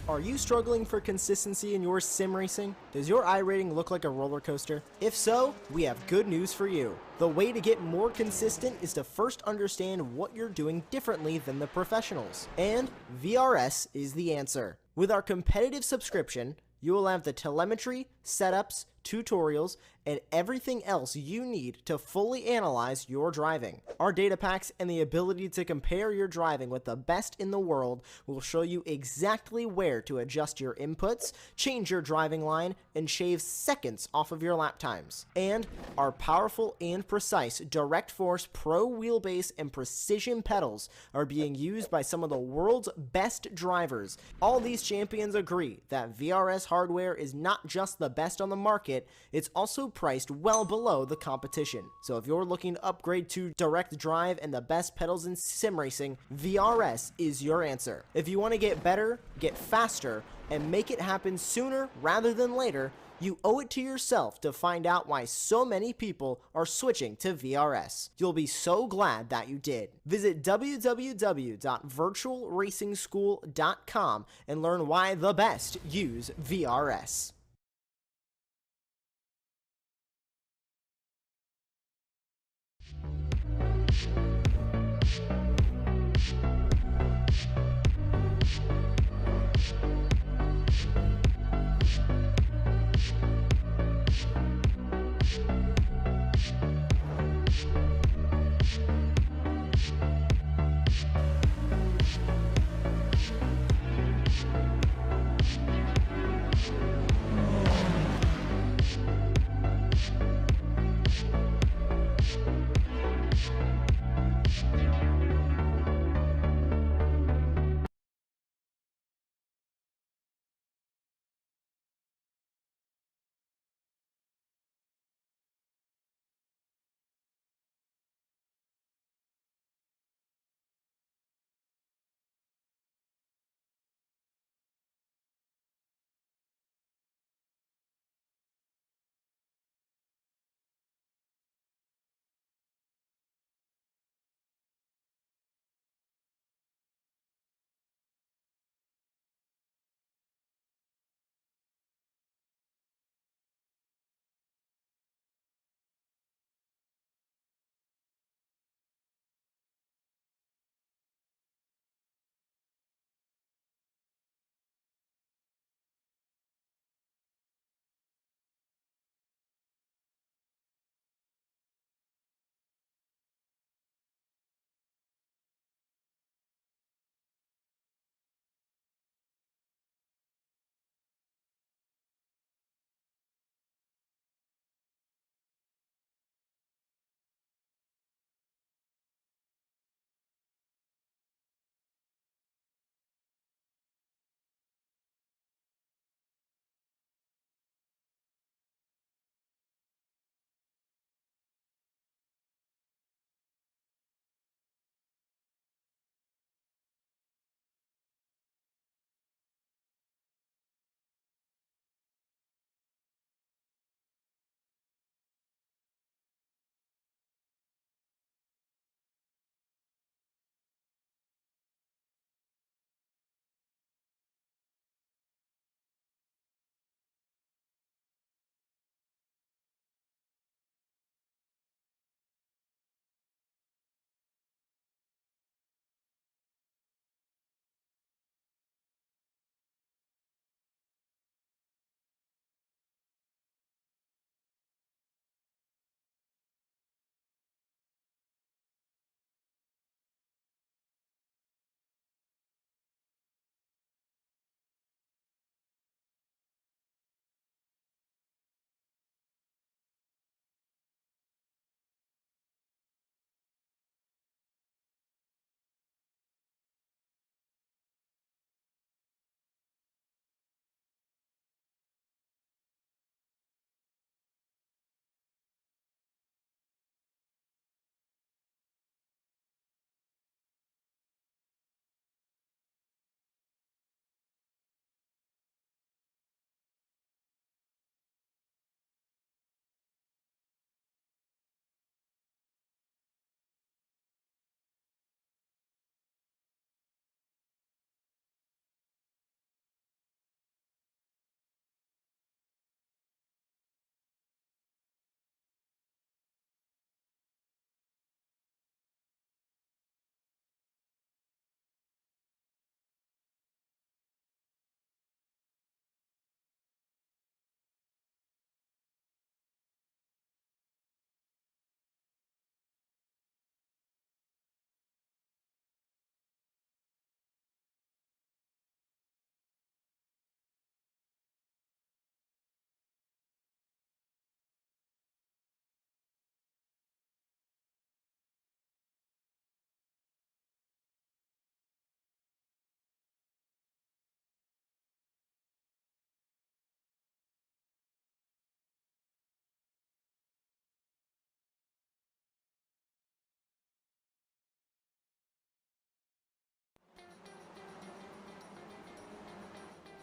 Are you struggling for consistency in your sim racing? Does your iRating look like a roller coaster? If so, we have good news for you. The way to get more consistent is to first understand what you're doing differently than the professionals. And VRS is the answer. With our competitive subscription, you will have the telemetry, setups, tutorials, and everything else you need to fully analyze your driving. Our data packs and the ability to compare your driving with the best in the world will show you exactly where to adjust your inputs, change your driving line, and shave seconds off of your lap times. And our powerful and precise Direct Force Pro wheelbase and precision pedals are being used by some of the world's best drivers. All these champions agree that VRS hardware is not just the best on the market, it's also priced well below the competition. So if you're looking to upgrade to direct drive and the best pedals in sim racing, VRS is your answer. If you want to get better, get faster, and make it happen sooner rather than later, you owe it to yourself to find out why so many people are switching to VRS. You'll be so glad that you did. Visit www.virtualracingschool.com and learn why the best use VRS.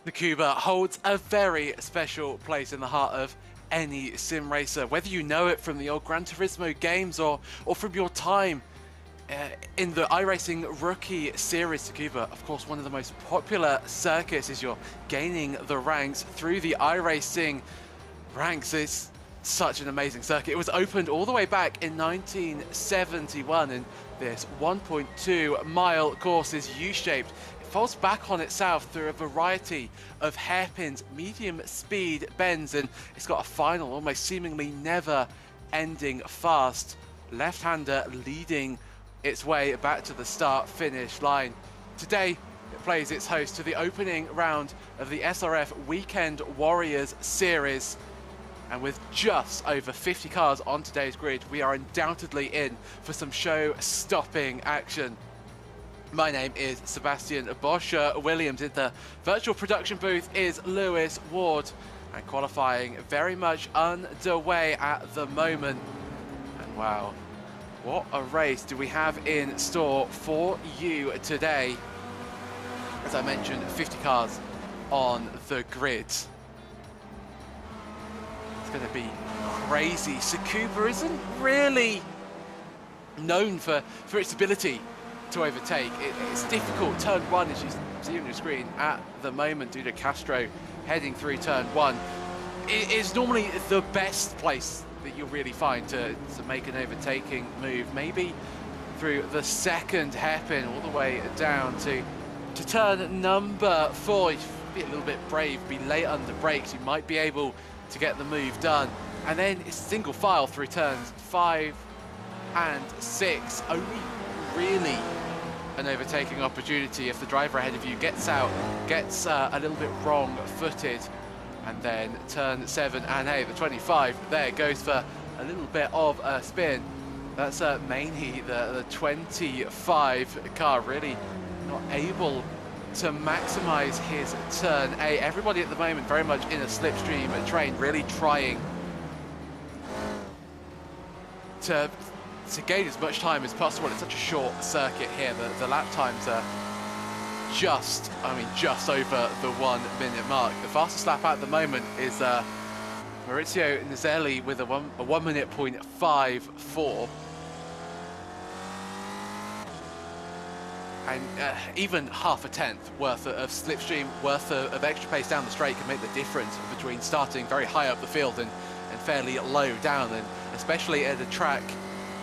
Tsukuba holds a very special place in the heart of any sim racer, whether you know it from the old Gran Turismo games or from your time in the iRacing Rookie Series. Tsukuba, of course, one of the most popular circuits as you're gaining the ranks through the iRacing ranks. It's such an amazing circuit. It was opened all the way back in 1971, and this 1.2 mile course is U-shaped. It folds back on itself through a variety of hairpins, medium speed bends, and it's got a final, almost seemingly never ending fast left-hander leading its way back to the start-finish line. Today, it plays its host to the opening round of the SRF Weekend Warriors Series. And with just over 50 cars on today's grid, we are undoubtedly in for some show-stopping action. My name is Sebastian Boscher-Williams. In the virtual production booth is Lewis Ward. And qualifying very much underway at the moment. And wow, what a race do we have in store for you today. As I mentioned, 50 cars on the grid. Going to be crazy. Tsukuba isn't really known for its ability to overtake. It's difficult. Turn 1, as you see on your screen at the moment, due to Castro heading through turn 1. It is normally the best place that you'll really find to make an overtaking move. Maybe through the second hairpin all the way down to turn number 4. Be a little bit brave, be late under brakes. You might be able to get the move done, and then it's single file through turns 5 and 6. Only really an overtaking opportunity if the driver ahead of you gets out, gets a little bit wrong footed, and then turn 7 and 8, the 25 there goes for a little bit of a spin. That's mainly the 25 car really not able to maximize his turn 8. Everybody at the moment very much in a slipstream train, really trying to gain as much time as possible. It's such a short circuit here. The lap times are just over the 1 minute mark. The fastest lap at the moment is Maurizio Nizelli with a 1 minute .54. And even half a tenth worth of slipstream, worth of extra pace down the straight can make the difference between starting very high up the field and fairly low down. And especially at a track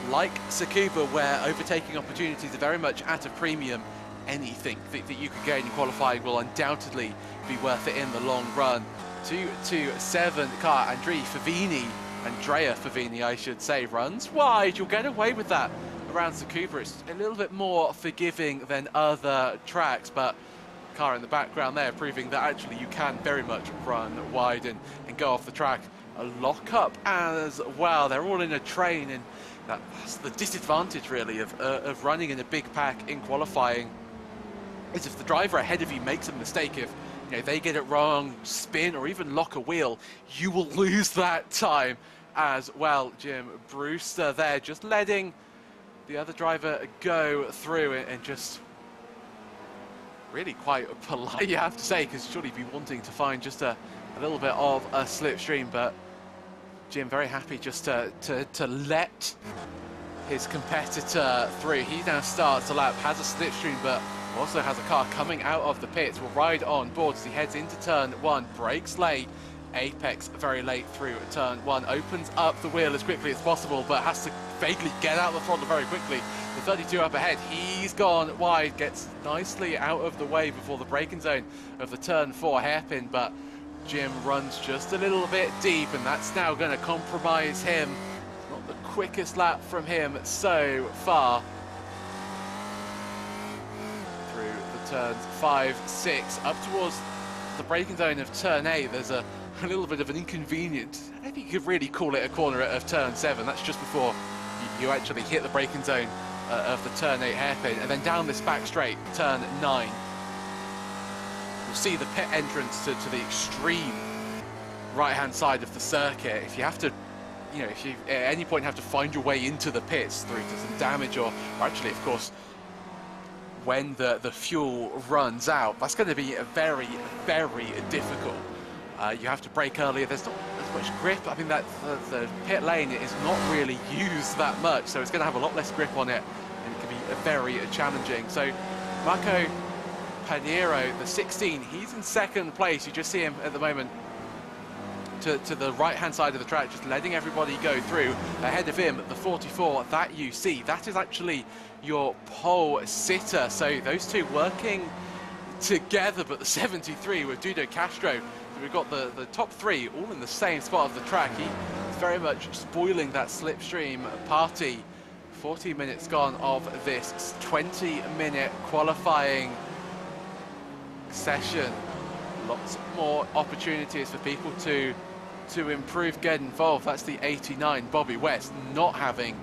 like Tsukuba, where overtaking opportunities are very much at a premium, anything that you could gain in qualifying will undoubtedly be worth it in the long run. 227 car, Andrea Favini, I should say, runs wide. You'll get away with that around Tsukuba. It's a little bit more forgiving than other tracks, but car in the background there proving that actually you can very much run wide and go off the track. A lock-up as well. They're all in a train, and that's the disadvantage really of running in a big pack in qualifying, is if the driver ahead of you makes a mistake, if they get it wrong, spin or even lock a wheel, you will lose that time as well. Jim Brewster there just letting the other driver go through and just really quite polite, you have to say, because surely be wanting to find just a little bit of a slipstream, but Jim very happy just to let his competitor through. He now starts a lap, has a slipstream, but also has a car coming out of the pits. Will ride on board as he heads into turn 1, brakes late, apex very late through turn 1, opens up the wheel as quickly as possible, but has to vaguely get out the throttle very quickly. The 32 up ahead, he's gone wide, gets nicely out of the way before the braking zone of the turn 4 hairpin, but Jim runs just a little bit deep, and that's now going to compromise him. It's not the quickest lap from him so far. Through the turns 5, 6, up towards the braking zone of turn 8, there's a little bit of an inconvenient, I don't think you could really call it a corner of turn 7. That's just before you actually hit the braking zone of the turn 8 hairpin, and then down this back straight, turn 9. You'll see the pit entrance to the extreme right-hand side of the circuit. If you have to, if you at any point have to find your way into the pits through to some damage or actually, of course, when the fuel runs out. That's going to be very, very difficult. You have to brake earlier. There's not as much grip. I mean, that the pit lane is not really used that much, so it's going to have a lot less grip on it, and it can be very challenging. So Marco Pinheiro, the 16, he's in second place. You just see him at the moment to the right-hand side of the track, just letting everybody go through. Ahead of him, the 44 that you see, that is actually your pole sitter. So those two working together, but the 73 with Dudo Castro. So we've got the top three all in the same spot of the track. He is very much spoiling that slipstream party. 40 minutes gone of this 20-minute qualifying session. Lots more opportunities for people to improve, get involved. That's the 89, Bobby West, not having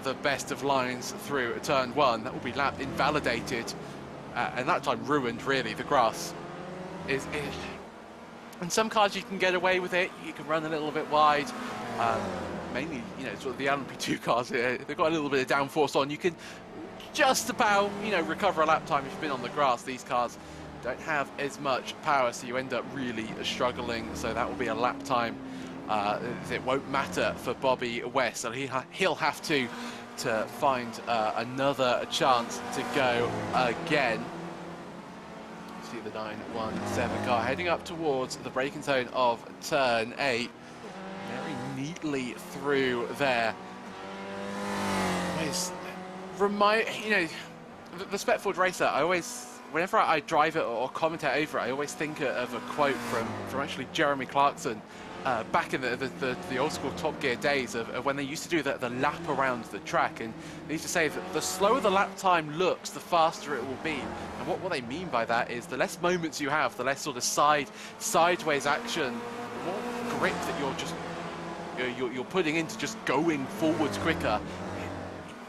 the best of lines through turn one. That will be lap invalidated, and that time ruined, really. The grass is in some cars you can get away with it. You can run a little bit wide. Mainly, you know, sort of the LMP2 cars, they've got a little bit of downforce on. You can just about, you know, recover a lap time if you've been on the grass. These cars don't have as much power, so you end up really struggling. So that will be a lap time. It won't matter for Bobby West, so he'll have to find another chance to go again. See the 917 car heading up towards the braking zone of turn 8. Very neatly through there. You know, the Spetford Racer, I always, whenever I drive it or commentate over it, I always think of a quote from actually Jeremy Clarkson back in the old school Top Gear days of when they used to do the lap around the track, and they used to say that the slower the lap time looks, the faster it will be. And what they mean by that is the less moments you have, the less sort of sideways action, the more grip that you're putting into just going forwards quicker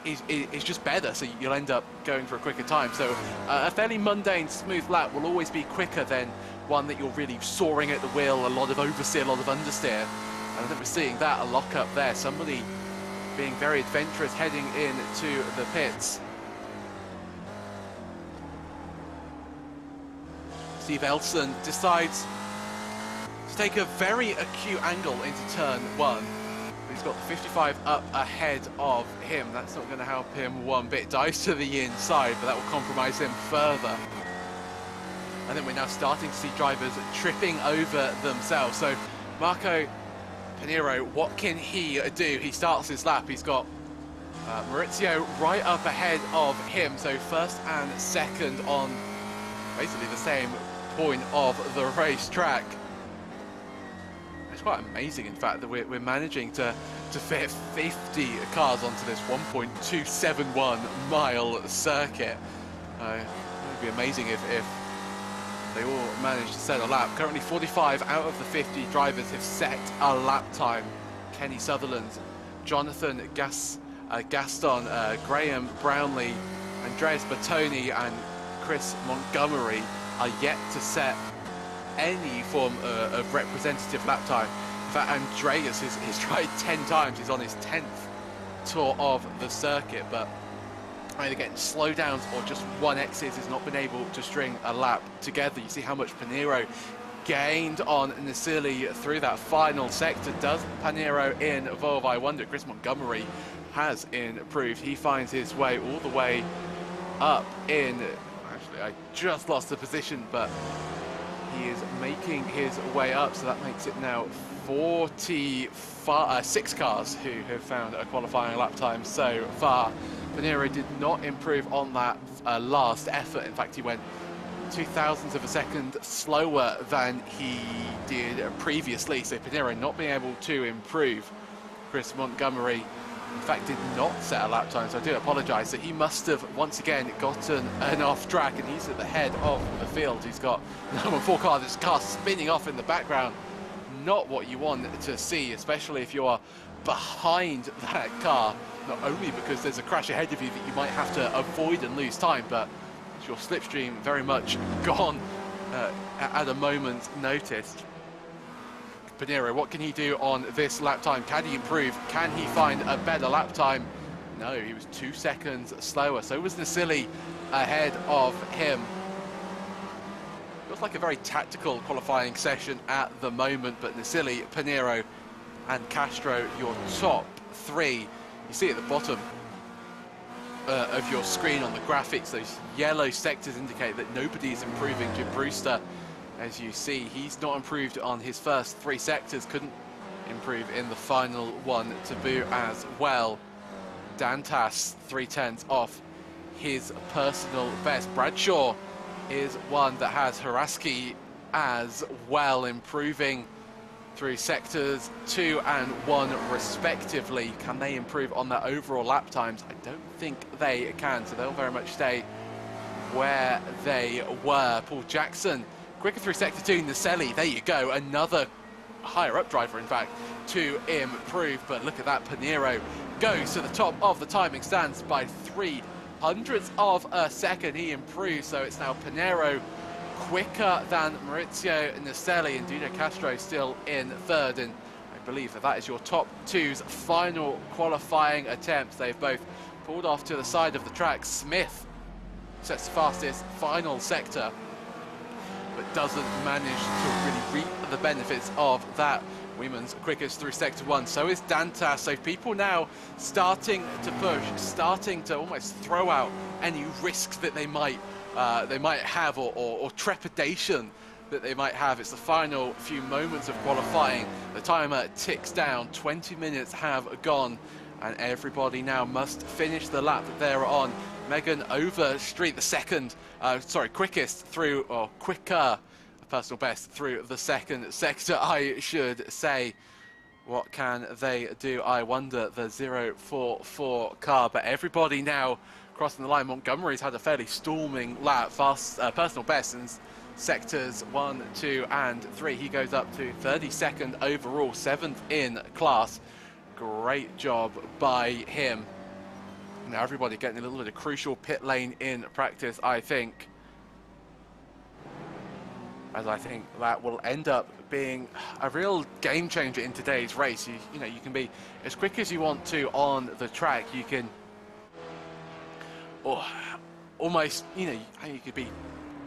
is just better, so you'll end up going for a quicker time. So a fairly mundane, smooth lap will always be quicker than one that you're really soaring at the wheel, a lot of oversteer, a lot of understeer. And I think we're seeing that a lock up there. Somebody being very adventurous heading into the pits. Steve Elson decides to take a very acute angle into turn 1. He's got the 55 up ahead of him. That's not going to help him one bit. Dives to the inside, but that will compromise him further. I think we're now starting to see drivers tripping over themselves. So Marco Pinheiro, what can he do? He starts his lap. He's got Maurizio right up ahead of him. So first and second on basically the same point of the racetrack. It's quite amazing, in fact, that we're managing to fit 50 cars onto this 1.271 mile circuit. It would be amazing if they all managed to set a lap. Currently 45 out of the 50 drivers have set a lap time. Kenny Sutherland, Jonathan Gaston, Graham Brownlee, Andreas Bertoni and Chris Montgomery are yet to set any form of representative lap time. In fact, Andreas has tried 10 times. He's on his 10th tour of the circuit, but either getting slowdowns or just 1Xs has not been able to string a lap together. You see how much Pinheiro gained on Nasili through that final sector. Does Pinheiro involve? I wonder. Chris Montgomery has improved. He finds his way all the way up in... Actually, I just lost the position, but he is making his way up, so that makes it now 46 cars who have found a qualifying lap time so far. Pinheiro did not improve on that last effort. In fact, he went 0.02 of a second slower than he did previously, so Pinheiro not being able to improve. Chris Montgomery, in fact, did not set a lap time, so I do apologise. So he must have once again gotten an off track, and he's at the head of the field. He's got number 4 car, this car spinning off in the background. Not what you want to see, especially if you are behind that car, not only because there's a crash ahead of you that you might have to avoid and lose time, but your slipstream very much gone at a moment's notice. Pinheiro, what can he do on this lap time? Can he improve? Can he find a better lap time? No, he was 2 seconds slower. So was Nasili ahead of him. Feels like a very tactical qualifying session at the moment, but Nasili, Pinheiro and Castro, your top three. You see at the bottom of your screen on the graphics, those yellow sectors indicate that nobody is improving. Jim Brewster, as you see, he's not improved on his first 3 sectors, couldn't improve in the final one to boot as well. Dantas 3/10 off his personal best. Bradshaw is one that has Haraski as well, improving through sectors 2 and 1 respectively. Can they improve on their overall lap times? I don't think they can, so they'll very much stay where they were. Paul Jackson, quicker through sector 2, Naselli, there you go, another higher up driver in fact to improve, but look at that, Pinheiro goes to the top of the timing stands by 0.03 of a second. He improves, so it's now Pinheiro quicker than Maurizio Naselli, and Duno Castro still in third, and I believe that is your top two's final qualifying attempts. They've both pulled off to the side of the track. Smith sets the fastest final sector, but doesn't manage to really reap the benefits of that. Weeman's quickest through sector 1, so is Dantas. So people now starting to push, starting to almost throw out any risks that they might have, or trepidation that they might have. It's the final few moments of qualifying. The timer ticks down, 20 minutes have gone, and everybody now must finish the lap that they're on. Megan Overstreet, the second, quickest through, or quicker, personal best through the second sector, I should say. What can they do? I wonder, the 044 car, but everybody now crossing the line. Montgomery's had a fairly storming lap, fast personal best in sectors 1, 2 and 3. He goes up to 32nd overall, 7th in class. Great job by him. Now everybody getting a little bit of crucial pit lane in practice, I think, as I think that will end up being a real game changer in today's race. You know, you can be as quick as you want to on the track. You can, or almost, you could be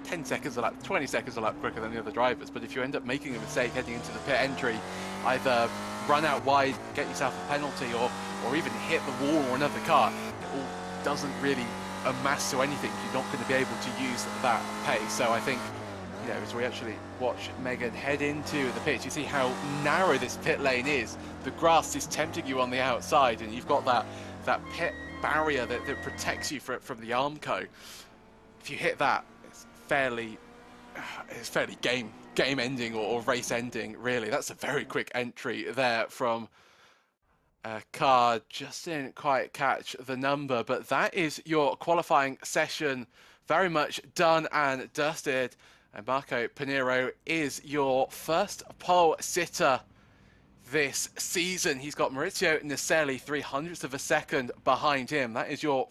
10 seconds a lap, 20 seconds a lap quicker than the other drivers. But if you end up making a mistake heading into the pit entry, either run out wide, get yourself a penalty, or even hit the wall or another car, it all doesn't really amass to anything. You're not going to be able to use that pace. So I think, as we actually watch Megan head into the pit, you see how narrow this pit lane is. The grass is tempting you on the outside, and you've got that pit barrier that protects you from the Armco. If you hit that, it's fairly game ending or race ending, really. That's a very quick entry there from a car. Just didn't quite catch the number, but that is your qualifying session very much done and dusted. And Marco Pinheiro is your first pole sitter this season. He's got Maurizio Naselli 0.03 of a second behind him. That is your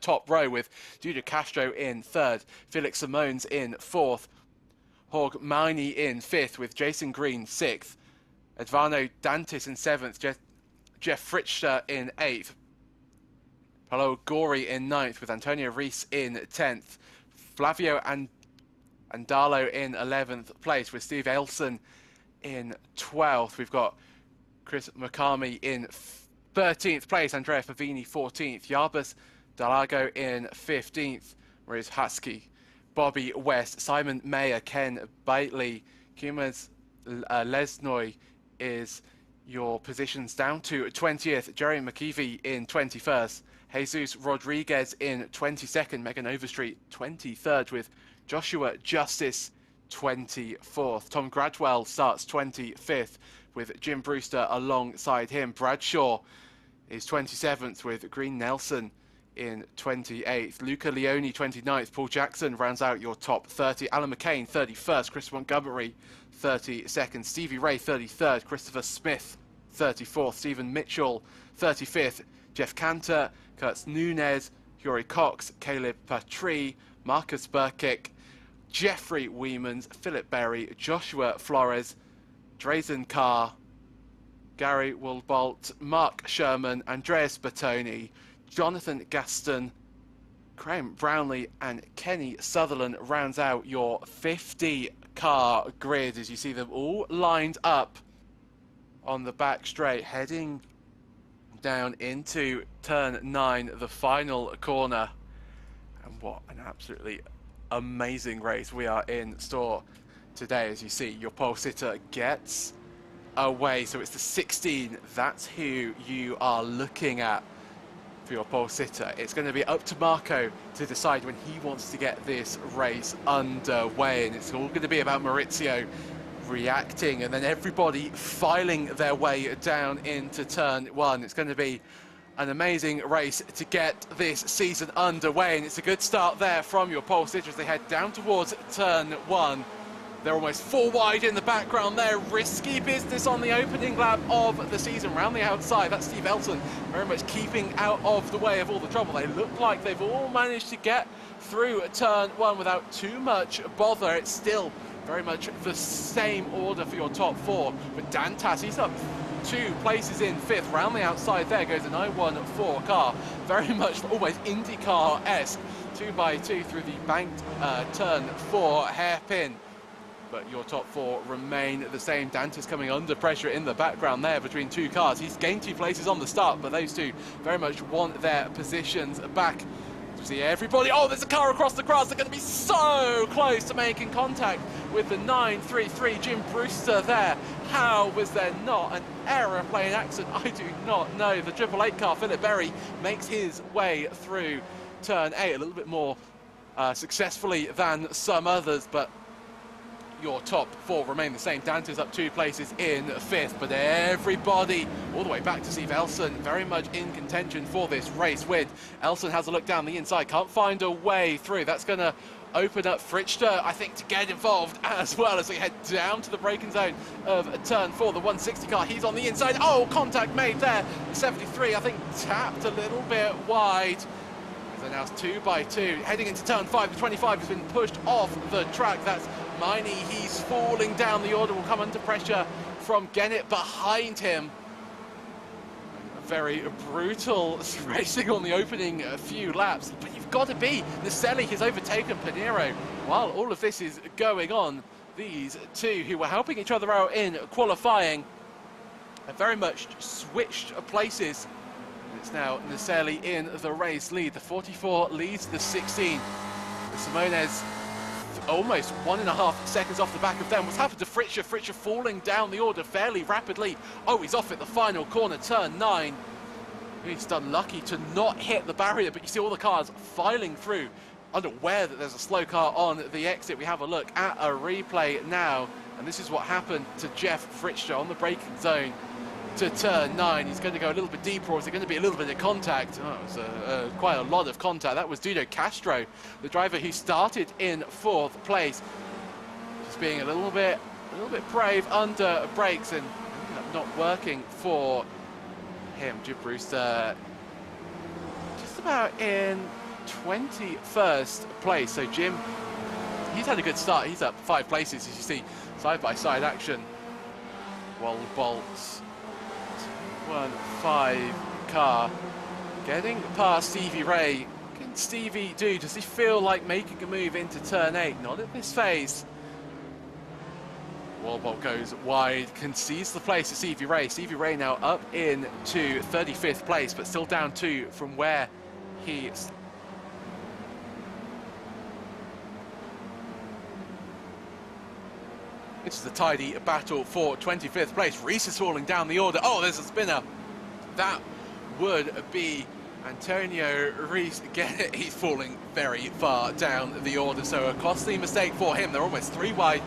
top row, with Duno Castro in third, Felix Simones in fourth, Jorge Maini in 5th, with Jason Green 6th, Edvano Dantis in 7th, Jeff Fritzscher in 8th, Paulo Gori in 9th, with Antonio Reis in 10th, Flavio Andalo in 11th place, with Steve Elson in 12th. We've got Chris Makami in 13th place, Andrea Favini 14th, Yarbus Dalago in 15th, Marius Husky, Bobby West, Simon Mayer, Ken Bately, Kumaz Lesnoy is your positions down to 20th, Jerry McKeevy in 21st, Jesus Rodriguez in 22nd, Megan Overstreet 23rd, with Joshua Justice 24th. Tom Gradwell starts 25th, with Jim Brewster alongside him. Bradshaw is 27th, with Green Nelson in 28th. Luca Leone 29th. Paul Jackson rounds out your top 30. Alan McCain 31st. Chris Montgomery 32nd. Stevie Ray 33rd. Christopher Smith 34th. Stephen Mitchell 35th. Jeff Cantor, Kurtz Nunez, Yuri Cox, Caleb Patry, Marcus Burkick, Jeffrey Weemans, Philip Berry, Joshua Flores, Drazen Carr, Gary Wilbolt, Mark Sherman, Andreas Bertoni, Jonathan Gaston, Graham Brownlee and Kenny Sutherland rounds out your 50-car grid as you see them all lined up on the back straight, heading down into turn 9, the final corner. And what an absolutely amazing race we are in store today. As you see, your pole sitter gets away, so it's the 16. That's who you are looking at for your pole sitter. It's going to be up to Marco to decide when he wants to get this race underway, and it's all going to be about Maurizio reacting and then everybody filing their way down into turn 1. It's going to be an amazing race to get this season underway, and it's a good start there from your pole sitter as they head down towards turn 1. They're almost 4 wide in the background there. Risky business on the opening lap of the season. Round the outside, that's Steve Elton, very much keeping out of the way of all the trouble. They look like they've all managed to get through turn 1 without too much bother. It's still very much the same order for your top 4. But Dantas, he's up 2 places in 5th. Round the outside there goes an I-14 car. Very much almost IndyCar-esque. 2x2 through the banked turn 4 hairpin. But your top 4 remain the same. Dantas coming under pressure in the background there between 2 cars. He's gained 2 places on the start, but those 2 very much want their positions back. You see everybody, oh, there's a car across the grass. They're going to be so close to making contact with the 933 Jim Brewster there. How was there not an aeroplane accident? I do not know. The 888 car, Philip Berry, makes his way through turn 8 a little bit more successfully than some others, but your top 4 remain the same. Dantas up 2 places in 5th, but everybody all the way back to Steve Elson very much in contention for this race win. Elson has a look down the inside, can't find a way through. That's going to open up Fritzster, I think, to get involved as well as we head down to the braking zone of turn 4. The 160 car, he's on the inside. Oh, contact made there. 73, I think, tapped a little bit wide. So now it's 2x2 heading into turn 5. The 25 has been pushed off the track. That's Miney. He's falling down. The order will come under pressure from Gennett behind him. Very brutal racing on the opening few laps, but you've got to be. Naselli has overtaken Pinheiro. While all of this is going on, these 2 who were helping each other out in qualifying have very much switched places. It's now Naselli in the race lead. The 44 leads the 16. Simones almost 1.5 seconds off the back of them. What's happened to Fritzscher? Fritzscher falling down the order fairly rapidly. Oh, he's off at the final corner, turn 9. He's unlucky to not hit the barrier, but you see all the cars filing through, unaware that there's a slow car on the exit. We have a look at a replay now, and this is what happened to Jeff Fritzscher on the braking zone to turn 9. He's going to go a little bit deeper, or is it going to be a little bit of contact? Oh, it was quite a lot of contact. That was Dudo Castro, the driver who started in 4th place, just being a little bit brave under brakes and ended up not working for him. Jim Brewster just about in 21st place. So Jim, he's had a good start. He's up 5 places, as you see, side-by-side action. Bolt's 1-5 car getting past Stevie Ray. What can Stevie do? Does he feel like making a move into turn 8? Not at this phase. Wallbolt goes wide, concedes the place to Stevie Ray. Stevie Ray now up into 35th place, but still down 2 from where he... It's the tidy battle for 25th place. Reese is falling down the order. Oh, there's a spinner. That would be Antonio Reese. Again, he's falling very far down the order, so a costly mistake for him. They're almost 3 wide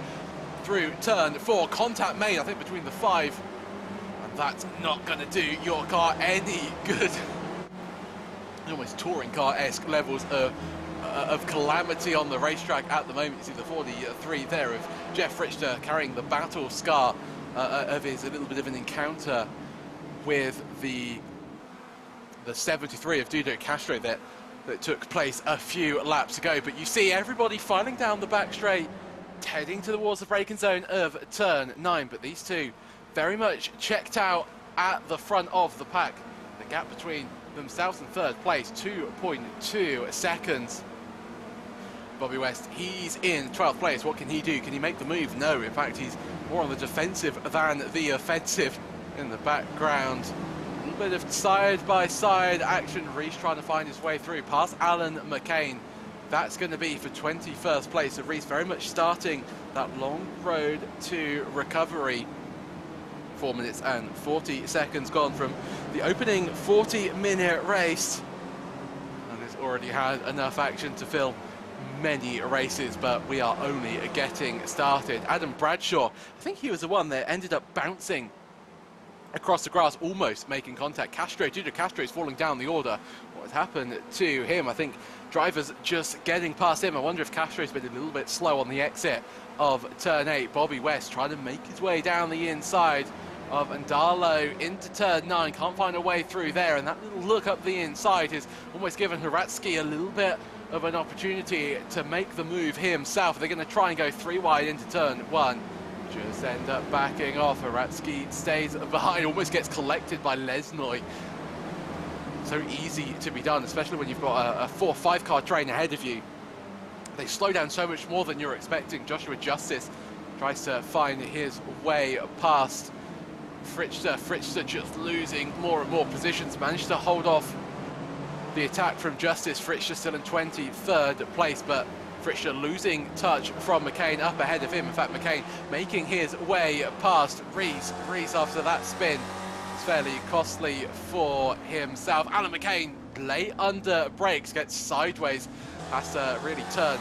through turn 4. Contact made, I think, between the 5. And that's not going to do your car any good. Almost touring car-esque levels of calamity on the racetrack at the moment. You see the 43 there of Jeff Fritzscher carrying the battle scar of his a little bit of an encounter with the 73 of Dudo Castro that took place a few laps ago. But you see everybody filing down the back straight, heading towards the braking zone of turn 9. But these 2 very much checked out at the front of the pack. The gap between themselves in third place, 2.2 seconds. Bobby West, he's in 12th place. What can he do? Can he make the move? No, in fact, he's more on the defensive than the offensive in the background. A little bit of side-by-side action. Reese trying to find his way through past Alan McCain. That's going to be for 21st place. So Reese very much starting that long road to recovery. 4 minutes and 40 seconds gone from the opening 40-minute race. And it's already had enough action to fill many races, but we are only getting started. Adam Bradshaw, I think he was the one that ended up bouncing across the grass, almost making contact. Castro, due to Castro's falling down the order, what has happened to him? I think drivers just getting past him. I wonder if Castro's been a little bit slow on the exit of turn 8. Bobby West trying to make his way down the inside of Andalo into turn 9, can't find a way through there, and that little look up the inside has almost given Hratsky a little bit of an opportunity to make the move himself. They're going to try and go 3 wide into turn 1. Just end up backing off. Hratsky stays behind, almost gets collected by Lesnoy. So easy to be done, especially when you've got a 4-5 car train ahead of you. They slow down so much more than you're expecting. Joshua Justice tries to find his way past Fritzster. Fritzster just losing more and more positions, managed to hold off the attack from Justice. Fritzster still in 23rd place, but Fritzster losing touch from McCain up ahead of him. In fact, McCain making his way past Reese. Reese, after that spin, it's fairly costly for himself. Alan McCain, late under brakes, gets sideways, has to really turn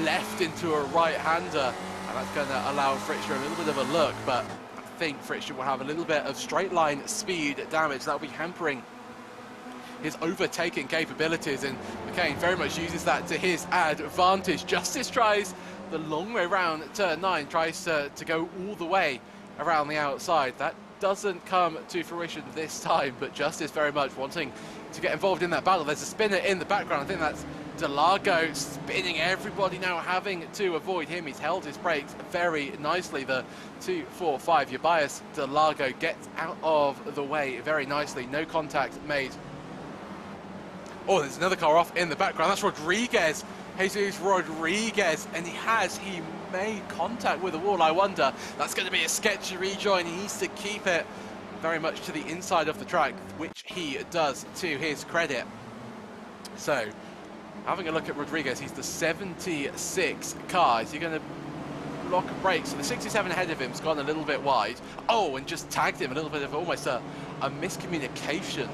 left into a right-hander, and that's going to allow Fritzster a little bit of a look, but I think Fritzster will have a little bit of straight line speed damage. That'll be hampering his overtaking capabilities, and McCain very much uses that to his advantage. Justice tries the long way around turn 9, tries to go all the way around the outside. That doesn't come to fruition this time, but Justice very much wanting to get involved in that battle. There's a spinner in the background. I think that's Delago spinning, everybody now having to avoid him. He's held his brakes very nicely. The 2-4-5, Ubias Delago gets out of the way very nicely. No contact made. Oh, there's another car off in the background. That's Rodriguez, Jesus Rodriguez, and he made contact with the wall. I wonder, that's going to be a sketchy rejoin. He needs to keep it very much to the inside of the track, which he does to his credit. So, having a look at Rodriguez, he's the 76 car. Is he going to lock brakes? So the 67 ahead of him's gone a little bit wide. Oh, and just tagged him, a little bit of almost a miscommunication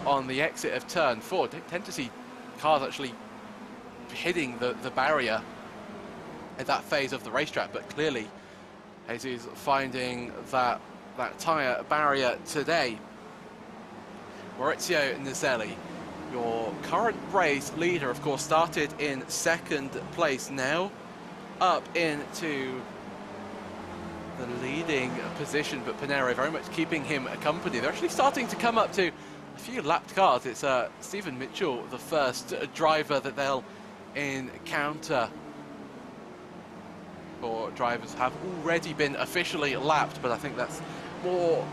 on the exit of turn 4. Tend to see cars actually hitting the barrier at that phase of the racetrack, but clearly Jesus finding that tyre barrier today. Maurizio Nizelli, your current race leader, of course, started in 2nd place, now up into the leading position, but Panero very much keeping him company. They're actually starting to come up to a few lapped cars. It's Stephen Mitchell, the first driver that they'll encounter. Or drivers have already been officially lapped, but I think that's more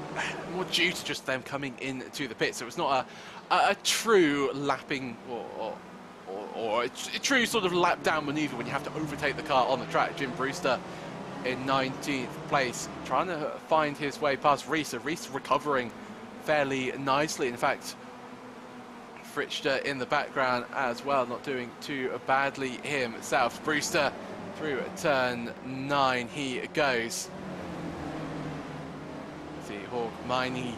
due to just them coming into the pit. So it's not a true lapping or a true sort of lap down maneuver when you have to overtake the car on the track. Jim Brewster in 19th place, trying to find his way past Reese. Reese recovering fairly nicely. In fact, Fritzster in the background as well, not doing too badly himself. Brewster through turn 9 he goes. See Hawk Miney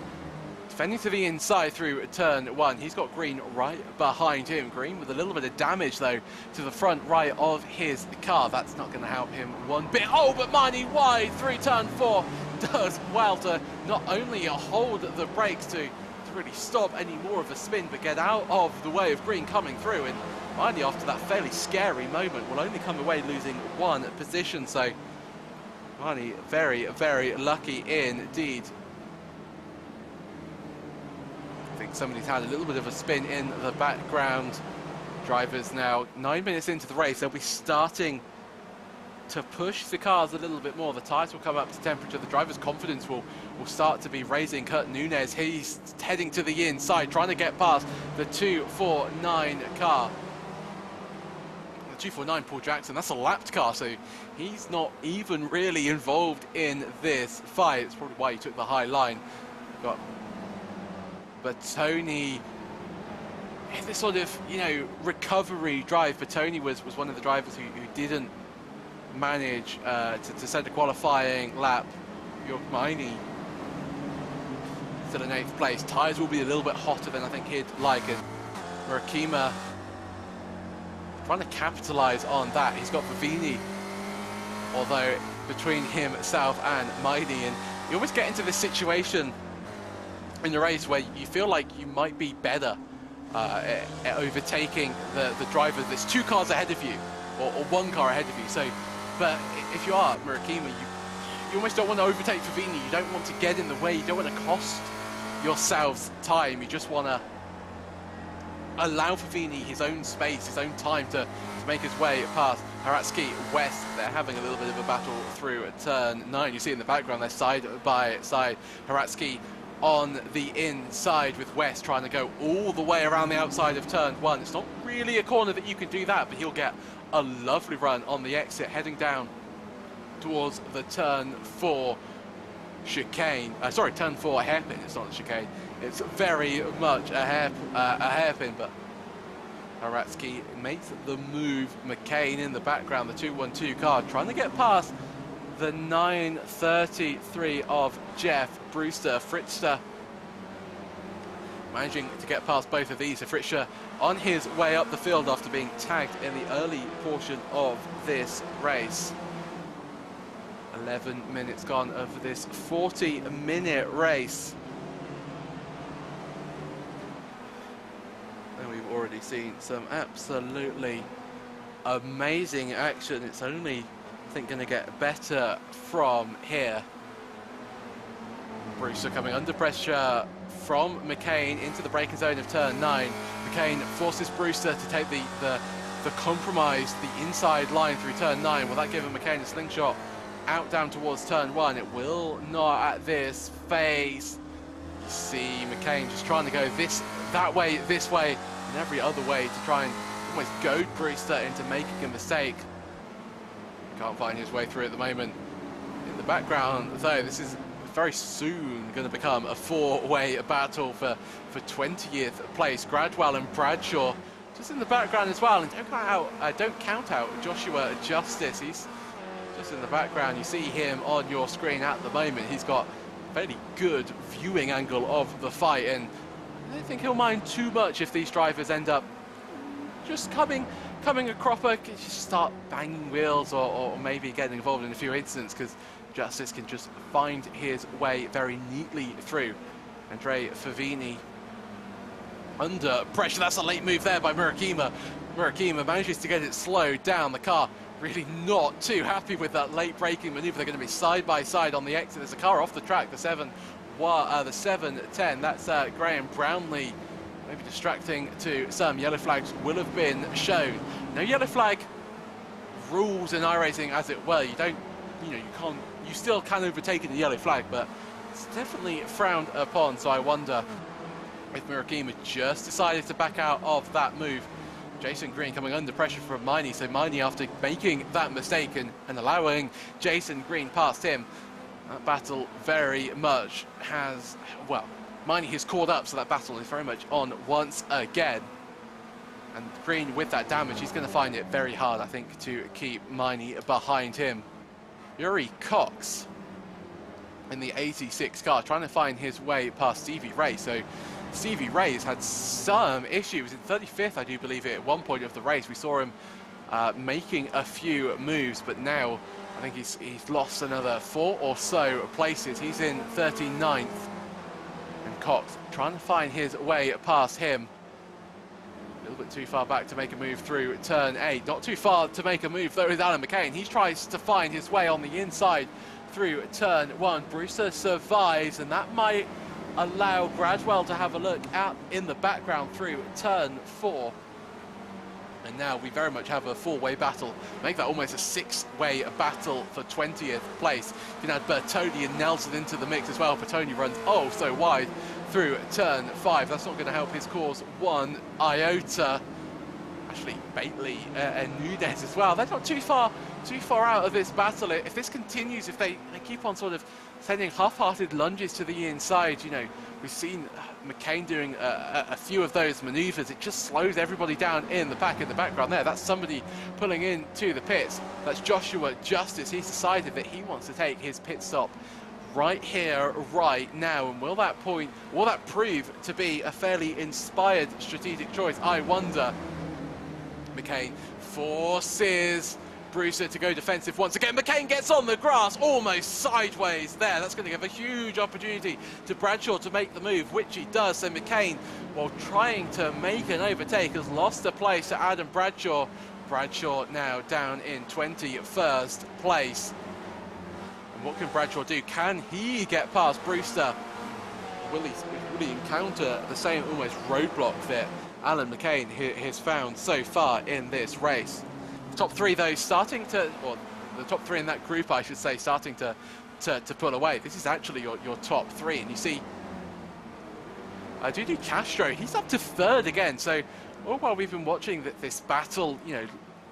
defending to the inside through turn 1. He's got Green right behind him. Green with a little bit of damage though to the front right of his car. That's not going to help him one bit. Oh, but Miney wide through turn 4 does well to not only hold the brakes to really stop any more of the spin, but get out of the way of Green coming through. And finally, after that fairly scary moment, will only come away losing 1 position. So Miney very, very lucky indeed. I think somebody's had a little bit of a spin in the background. Drivers now 9 minutes into the race. They'll be starting to push the cars a little bit more. The tyres will come up to temperature. The driver's confidence will start to be raising. Kurt Nunes, he's heading to the inside, trying to get past the 249 car. The 249 Paul Jackson, that's a lapped car, so he's not even really involved in this fight. It's probably why he took the high line. But Tony, in this sort of, you know, recovery drive, but Tony was one of the drivers who didn't manage to set a qualifying lap. Yorkmini still in 8th place. Tyres will be a little bit hotter than I think he'd like, and Murakima trying to capitalise on that. He's got Vivini, although between himself and Maidi, and you always get into this situation in the race where you feel like you might be better at overtaking the driver that's 2 cars ahead of you, or 1 car ahead of you. So, but if you are Murakima, you almost don't want to overtake Vivini. You don't want to get in the way. You don't want to cost yourselves time. You just want to allow Vivini his own space, his own time to make his way past Haratsky West. They're having a little bit of a battle through turn 9. You see in the background, they're side by side. Haratsky on the inside with West trying to go all the way around the outside of turn 1. It's not really a corner that you can do that, but he'll get a lovely run on the exit heading down towards the turn 4 chicane. Sorry, turn 4 hairpin. It's not a chicane. It's very much a hairpin, but Haratsky makes the move. McCain in the background, the 212 car, trying to get past the 933 of Jeff Brewster. Fritzster managing to get past both of these. So Fritzster on his way up the field after being tagged in the early portion of this race. 11 minutes gone of this 40-minute race. And we've already seen some absolutely amazing action. It's only, I think, going to get better from here. Brewster coming under pressure from McCain into the braking zone of turn 9. McCain forces Brewster to take the compromise, the inside line through turn 9. Will that give McCain a slingshot out down towards turn 1? It will not at this phase. You see McCain just trying to go that way, this way, and every other way to try and almost goad Brewster into making a mistake. Can't find his way through at the moment. In the background, though, this is very soon going to become a 4-way battle for 20th place. Gradwell and Bradshaw just in the background as well. And don't count out Joshua Justice. He's just in the background. You see him on your screen at the moment. He's got a fairly good viewing angle of the fight, and I don't think he'll mind too much if these drivers end up just coming a cropper, just start banging wheels or maybe getting involved in a few incidents, because Justice can just find his way very neatly through. Andre Favini under pressure. That's a late move there by Murakima. Murakima manages to get it slowed down. The car really not too happy with that late braking maneuver. They're going to be side by side on the exit. There's a car off the track, the 710. That's Graham Brownlee. Maybe distracting to some. Yellow flags will have been shown. No yellow flag rules in iRacing, as it were. You still can overtake in the yellow flag, but it's definitely frowned upon. So I wonder if Murakima just decided to back out of that move. Jason Green coming under pressure from Miney. So Miney, after making that mistake and allowing Jason Green past him, that battle very much has, well, Miney has caught up, so that battle is very much on once again. And Green, with that damage, he's going to find it very hard, I think, to keep Miney behind him. Yuri Cox in the 86 car, trying to find his way past Stevie Ray. So Stevie Ray has had some issues. In 35th, I do believe it, at one point of the race. We saw him making a few moves, but now I think he's lost another 4 or so places. He's in 39th. And Cox trying to find his way past him. A little bit too far back to make a move through turn 8. Not too far to make a move, though, with Alan McCain. He tries to find his way on the inside through turn 1. Brewster survives, and that might allow Gradwell to have a look out in the background through turn 4. And now we very much have a four-way battle. Make that almost a six-way battle for 20th place. You can add Bertoni and Nelson into the mix as well. Bertoni runs oh so wide through turn 5. That's not going to help his cause one iota. Actually, Bately and Nunez as well. They're not too far out of this battle. If this continues, if they keep on sort of sending half-hearted lunges to the inside, you know, we've seen McCain doing a few of those maneuvers. It just slows everybody down in the pack in the background there. That's somebody pulling into the pits. That's Joshua Justice. He's decided that he wants to take his pit stop right here, right now. And will that prove to be a fairly inspired strategic choice? I wonder. McCain forces Brewster to go defensive once again. McCain gets on the grass almost sideways there. That's going to give a huge opportunity to Bradshaw to make the move, which he does. So McCain, while trying to make an overtake, has lost the place to Adam Bradshaw. Bradshaw now down in 21st place. And what can Bradshaw do? Can he get past Brewster? Will he encounter the same almost roadblock that Alan McCain has found so far in this race? Top three, though, starting to, or the top three in that group, I should say, starting to pull away. This is actually your top three, and you see Dudu Castro, he's up to third again. So all while we've been watching this battle, you know,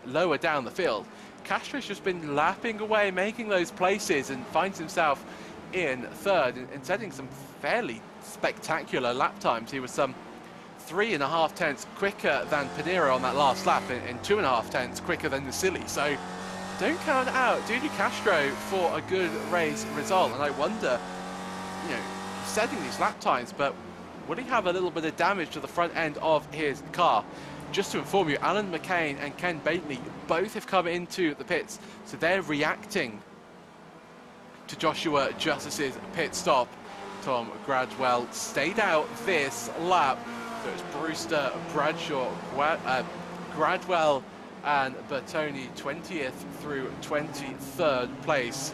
lower down the field, Castro's just been lapping away, making those places, and finds himself in third and setting some fairly spectacular lap times. He was some 3.5 tenths quicker than Pinero on that last lap, and 2.5 tenths quicker than the Silly. So don't count out Dudu Castro for a good race result. And I wonder, you know, setting these lap times, but will he have a little bit of damage to the front end of his car? Just to inform you, Alan McCain and Ken Bately both have come into the pits, so they're reacting to Joshua Justice's pit stop. Tom Gradwell stayed out this lap. So it's Brewster, Bradshaw, Gradwell and Bertoni 20th through 23rd place.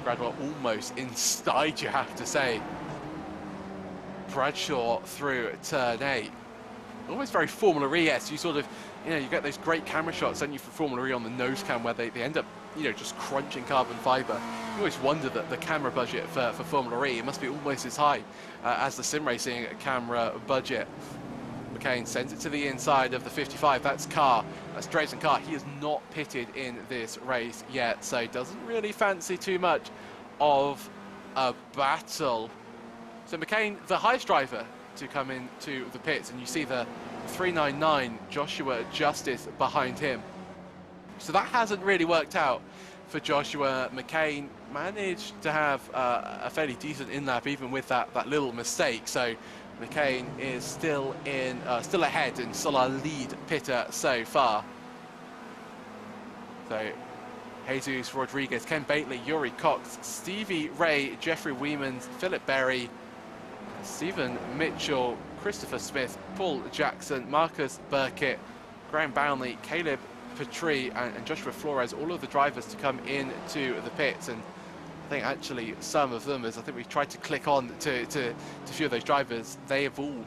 Gradwell almost inside, you have to say. Bradshaw through turn 8. Almost very Formula E-esque. You sort of, you know, you get those great camera shots, don't you, for Formula E on the nose cam where they end up, you know, just crunching carbon fiber. You always wonder that the camera budget for Formula E, it must be almost as high as the sim racing camera budget. McCain sends it to the inside of the 55. That's Carr. That's Drayton Carr. He is not pitted in this race yet, so doesn't really fancy too much of a battle. So McCain, the highest driver to come into the pits, and you see the 399 Joshua Justice behind him. So that hasn't really worked out for Joshua. McCain managed to have a fairly decent in-lap even with that little mistake. So McCain is still ahead and still our lead pitter so far. So Jesus Rodriguez, Ken Bately, Yuri Cox, Stevie Ray, Jeffrey Weemans, Philip Berry, Stephen Mitchell, Christopher Smith, Paul Jackson, Marcus Burkitt, Graham Bownley, Caleb Petrie and Joshua Flores, all of the drivers to come into the pits. And I think actually some of them, as I think we tried to click on to a few of those drivers, they have all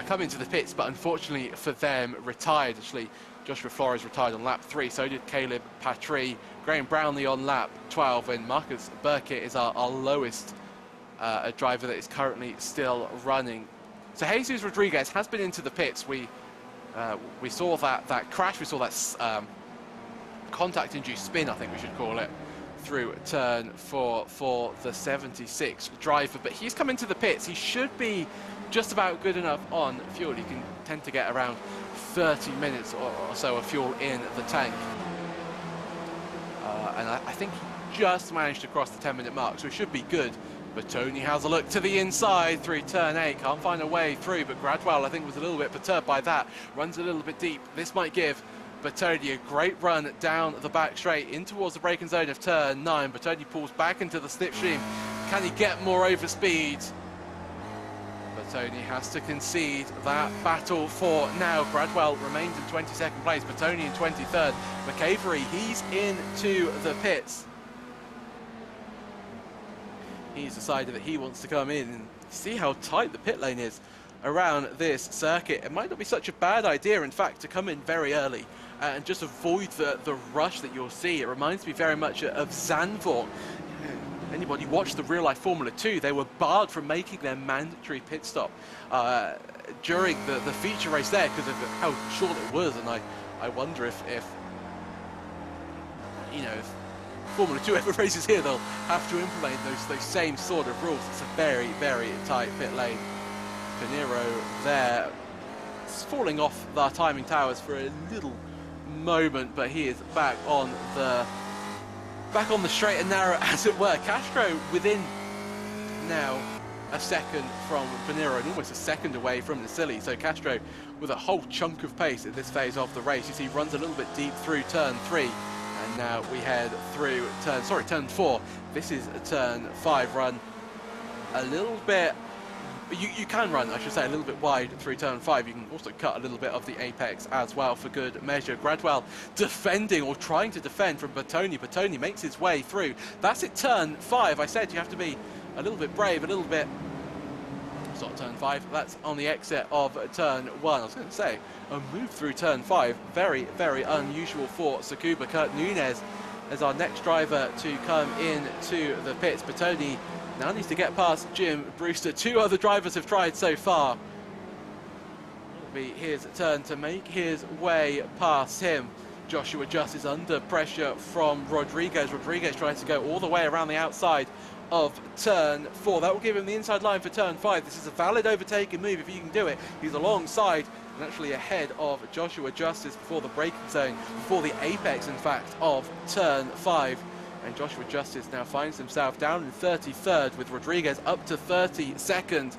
come into the pits, but unfortunately for them retired. Actually, Joshua Flores retired on lap 3, so did Caleb Patry, Graham Brownlee on lap 12, and Marcus Burkitt is our lowest a driver that is currently still running. So Jesus Rodriguez has been into the pits. We saw that crash, we saw that contact-induced spin, I think we should call it, through turn 4 for the 76 driver, but he's come into the pits. He should be just about good enough on fuel. He can tend to get around 30 minutes or so of fuel in the tank. And I think he just managed to cross the 10-minute mark, so he should be good. But Tony has a look to the inside through turn 8, can't find a way through, but Gradwell I think was a little bit perturbed by that, runs a little bit deep. This might give Bertoni a great run down the back straight in towards the braking zone of turn 9. Bertoni pulls back into the slipstream. Can he get more over speed? Bertoni has to concede that battle for now. Gradwell remains in 22nd place, Bertoni in 23rd. McAvery, he's into the pits. He's decided that he wants to come in and see how tight the pit lane is around this circuit. It might not be such a bad idea, in fact, to come in very early and just avoid the rush that you'll see. It reminds me very much of Zandvoort. Anybody watched the real-life Formula 2, they were barred from making their mandatory pit stop during the feature race there because of how short it was, and I wonder if you know, if Formula 2 ever races here, they'll have to implement those same sort of rules. It's a very, very tight pit lane. Pinheiro there, falling off the timing towers for a little moment, but he is back on the straight and narrow, as it were. Castro within now a second from Pinheiro and almost a second away from Nasilli. So Castro with a whole chunk of pace at this phase of the race. You see, runs a little bit deep through turn 3, and now we head through turn 4. This is a turn 5 run. A little bit. You can run, I should say, a little bit wide through turn 5. You can also cut a little bit of the apex as well for good measure. Gradwell defending, or trying to defend, from Bertoni. Bertoni makes his way through. That's it, turn 5. I said you have to be a little bit brave, a little bit... It's not turn 5, that's on the exit of turn 1. I was going to say, a move through turn 5. Very, very unusual for Tsukuba. Kurt Nunez as our next driver to come into the pits. Bertoni now needs to get past Jim Brewster. 2 other drivers have tried so far. It'll be his turn to make his way past him. Joshua Just is under pressure from Rodriguez. Rodriguez tries to go all the way around the outside of turn 4. That will give him the inside line for turn 5. This is a valid overtaking move if you can do it. He's alongside and actually ahead of Joshua Justice before the braking zone, before the apex, in fact, of turn 5. And Joshua Justice now finds himself down in 33rd with Rodriguez up to 32nd.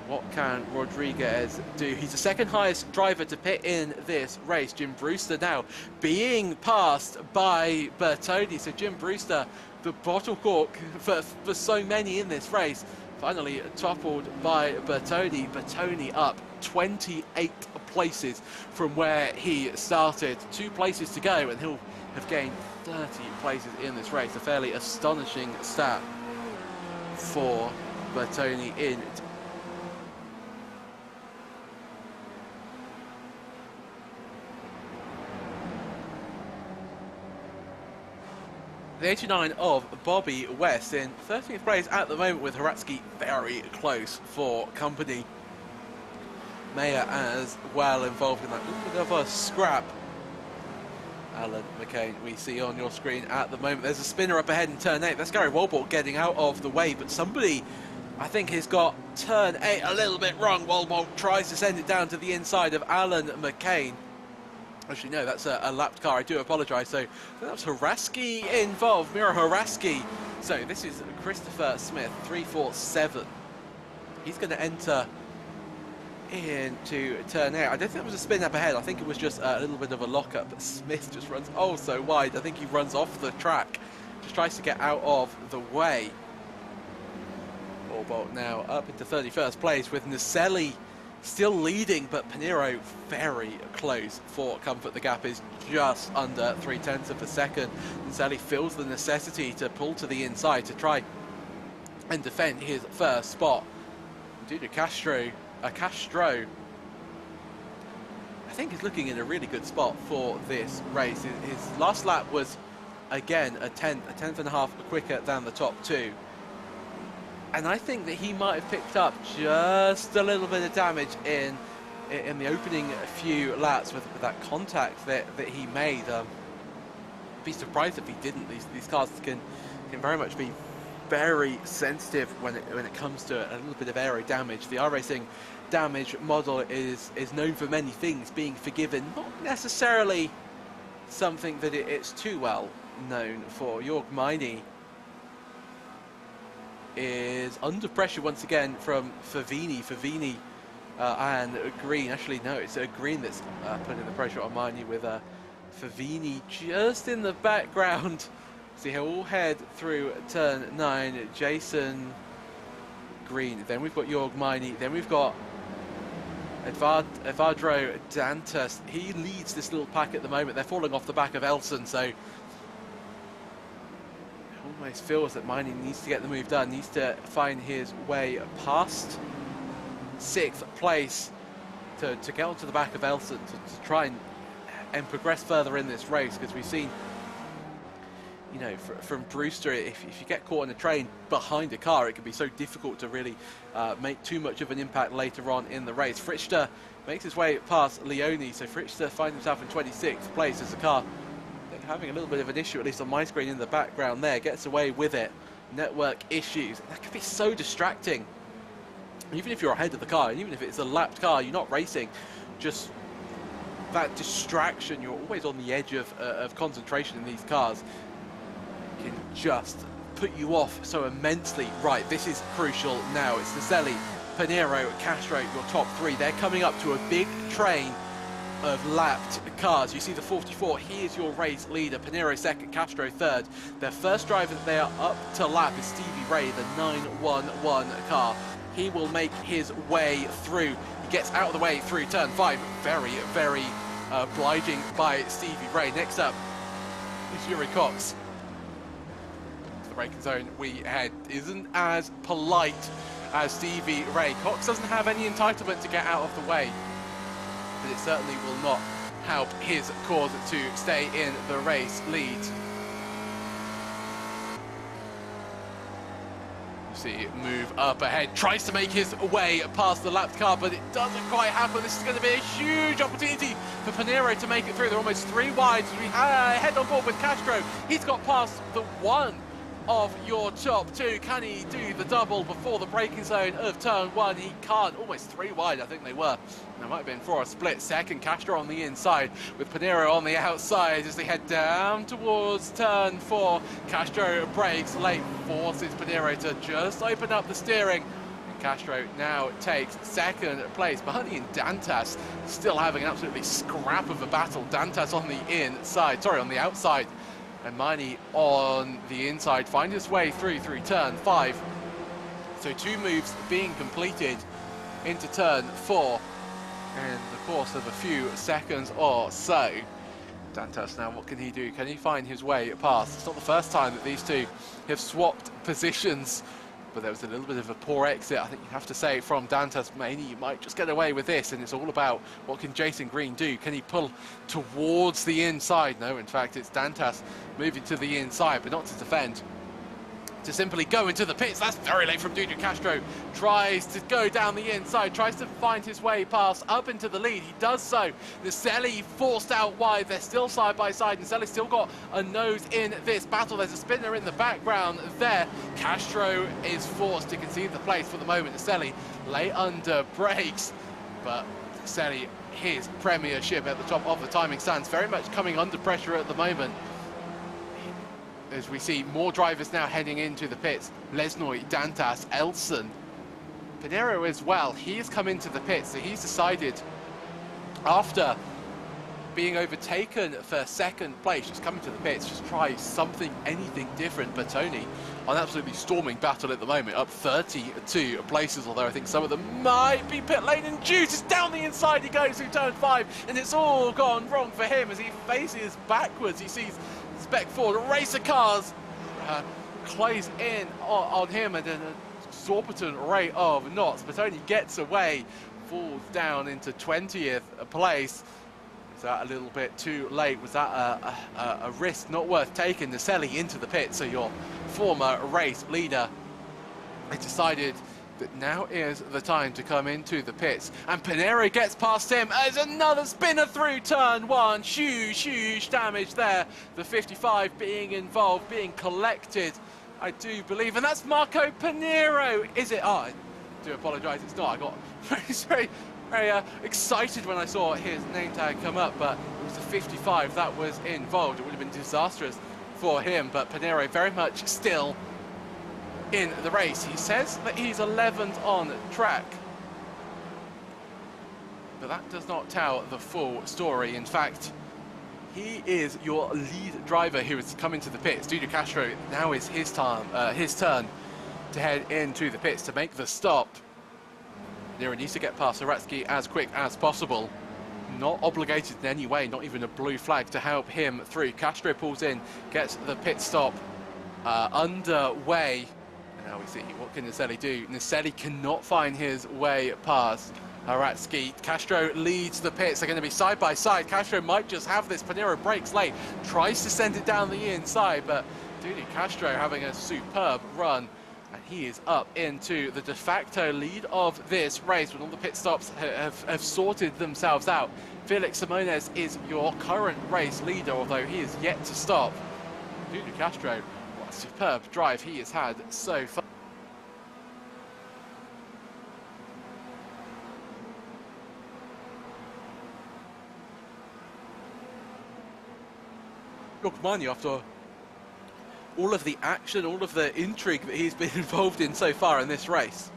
What can Rodriguez do? He's the second highest driver to pit in this race. Jim Brewster now being passed by Bertoni. So Jim Brewster, the bottle cork for so many in this race, finally toppled by Bertoni. Bertoni up 28 places from where he started. 2 places to go and he'll have gained 30 places in this race. A fairly astonishing stat for Bertoni in the 89 of Bobby West in 13th place at the moment, with Haratsky very close for company. Mayer as well involved in that little bit of a scrap. Alan McCain we see on your screen at the moment. There's a spinner up ahead in turn 8. That's Gary Walbort getting out of the way, but somebody, I think, has got turn 8 a little bit wrong. Walbort tries to send it down to the inside of Alan McCain. Actually, no, that's a lapped car. I do apologise. So that's Haratsky involved, Miro Haratsky. So this is Christopher Smith, 347. He's going to enter into turn 8. I don't think it was a spin up ahead. I think it was just a little bit of a lockup. But Smith just runs oh so wide. I think he runs off the track. Just tries to get out of the way. Walbort now up into 31st place with Naselli still leading, but Pinheiro very close for comfort. The gap is just under 0.3 of a second. Naselli feels the necessity to pull to the inside to try and defend his first spot. Dudu Castro, I think is looking in a really good spot for this race. His last lap was, again, a tenth and a half quicker than the top 2. And I think that he might have picked up just a little bit of damage in the opening few laps with that contact that he made. Be surprised if he didn't. These cars can very much be very sensitive when it comes to a little bit of aero damage. The iRacing damage model is known for many things being forgiven, not necessarily something that it's too well known for. Jorg Meine is under pressure once again from Favini. Favini and Green. Actually, no, it's Green that's putting the pressure on Meine with Favini just in the background. See, he'll all head through turn 9. Jason Green. Then we've got Jorg Meine. Then we've got Evadro Dantas. He leads this little pack at the moment. They're falling off the back of Elson, so almost feels that Meine needs to get the move done, needs to find his way past 6th place to get onto the back of Elson to try and and progress further in this race, because we've seen, you know, from Brewster, if you get caught in a train behind a car, it can be so difficult to really make too much of an impact later on in the race. Frichter makes his way past Leone, so Frichter finds himself in 26th place as the car having a little bit of an issue, at least on my screen in the background there, gets away with it. Network issues, that can be so distracting. Even if you're ahead of the car, even if it's a lapped car, you're not racing, just that distraction, you're always on the edge of concentration in these cars, can just put you off so immensely. Right, this is crucial now. It's Naselli, Pinheiro, Castro, your top three. They're coming up to a big train of lapped cars. You see the 44, he is your race leader. Pinheiro second, Castro third. Their first driver that they are up to lap is Stevie Ray, the 911 car. He will make his way through. He gets out of the way through turn 5. Very, very obliging by Stevie Ray. Next up is Yuri Cox. The braking zone we head isn't as polite as Stevie Ray. Cox doesn't have any entitlement to get out of the way, but it certainly will not help his cause to stay in the race lead. You see move up ahead, tries to make his way past the lapped car, but it doesn't quite happen. This is going to be a huge opportunity for Pinheiro to make it through. They're almost 3 wide as we head on board with Castro. He's got past the one of your top 2. Can he do the double before the braking zone of turn 1? He can't. Almost 3 wide, I think they were. They might have been for a split second. Castro on the inside with Pinheiro on the outside as they head down towards turn 4. Castro brakes late, forces Pinheiro to just open up the steering. And Castro now takes second place. Mahoney and Dantas still having an absolutely scrap of a battle. Dantas on the outside. And Mahoney on the inside find his way through turn 5. So 2 moves being completed into turn 4 in the course of a few seconds or so. Dantas now, what can he do? Can he find his way past? It's not the first time that these two have swapped positions, but there was a little bit of a poor exit, I think you have to say, from Dantas. Maybe you might just get away with this, and it's all about what can Jason Green do. Can he pull towards the inside? No, in fact, it's Dantas moving to the inside, but not to defend, to simply go into the pits. That's very late from Dudu. Castro tries to go down the inside, tries to find his way past up into the lead. He does so. Naselli forced out wide. They're still side by side. Naselli's still got a nose in this battle. There's a spinner in the background there. Castro is forced to concede the place for the moment. Naselli lay under brakes, but Naselli, his premiership at the top of the timing stands, very much coming under pressure at the moment. As we see more drivers now heading into the pits. Lesnoy, Dantas, Elson, Pinheiro as well. He's come into the pits, so he's decided, after being overtaken for second place, just coming to the pits, just try something, anything different. But Tony on absolutely storming battle at the moment, up 32 places, although I think some of them might be pit lane induced. It's down the inside he goes through turn 5, and it's all gone wrong for him as he faces backwards. He sees Spec Ford, racer cars close in on him at an exorbitant rate of knots, but only gets away, falls down into 20th place. Was that a little bit too late? Was that a risk not worth taking? Naselli into the pit, so your former race leader has decided that now is the time to come into the pits, and Pinheiro gets past him as another spinner through turn 1. Huge damage there. The 55 being involved, being collected, I do believe, and that's Marco Pinheiro, is it? Oh, I do apologise, it's not. I got very excited when I saw his name tag come up, but it was the 55 that was involved. It would have been disastrous for him, but Pinheiro very much still in the race. He says that he's 11th on track, but that does not tell the full story. In fact, he is your lead driver who has come into the pits. Dudu Castro, now is his turn to head into the pits to make the stop. Nero needs to get past Aratsky as quick as possible. Not obligated in any way, not even a blue flag to help him through. Castro pulls in, gets the pit stop underway. And now we see, what can Naselli do? Naselli cannot find his way past. Haratsky, Castro leads the pits. They're going to be side by side. Castro might just have this. Pinero breaks late, tries to send it down the inside, but Dudu Castro having a superb run, and he is up into the de facto lead of this race when all the pit stops have sorted themselves out. Felix Simones is your current race leader, although he is yet to stop. Dudu Castro, what a superb drive he has had so far. Money after all of the action, all of the intrigue that he's been involved in so far in this race.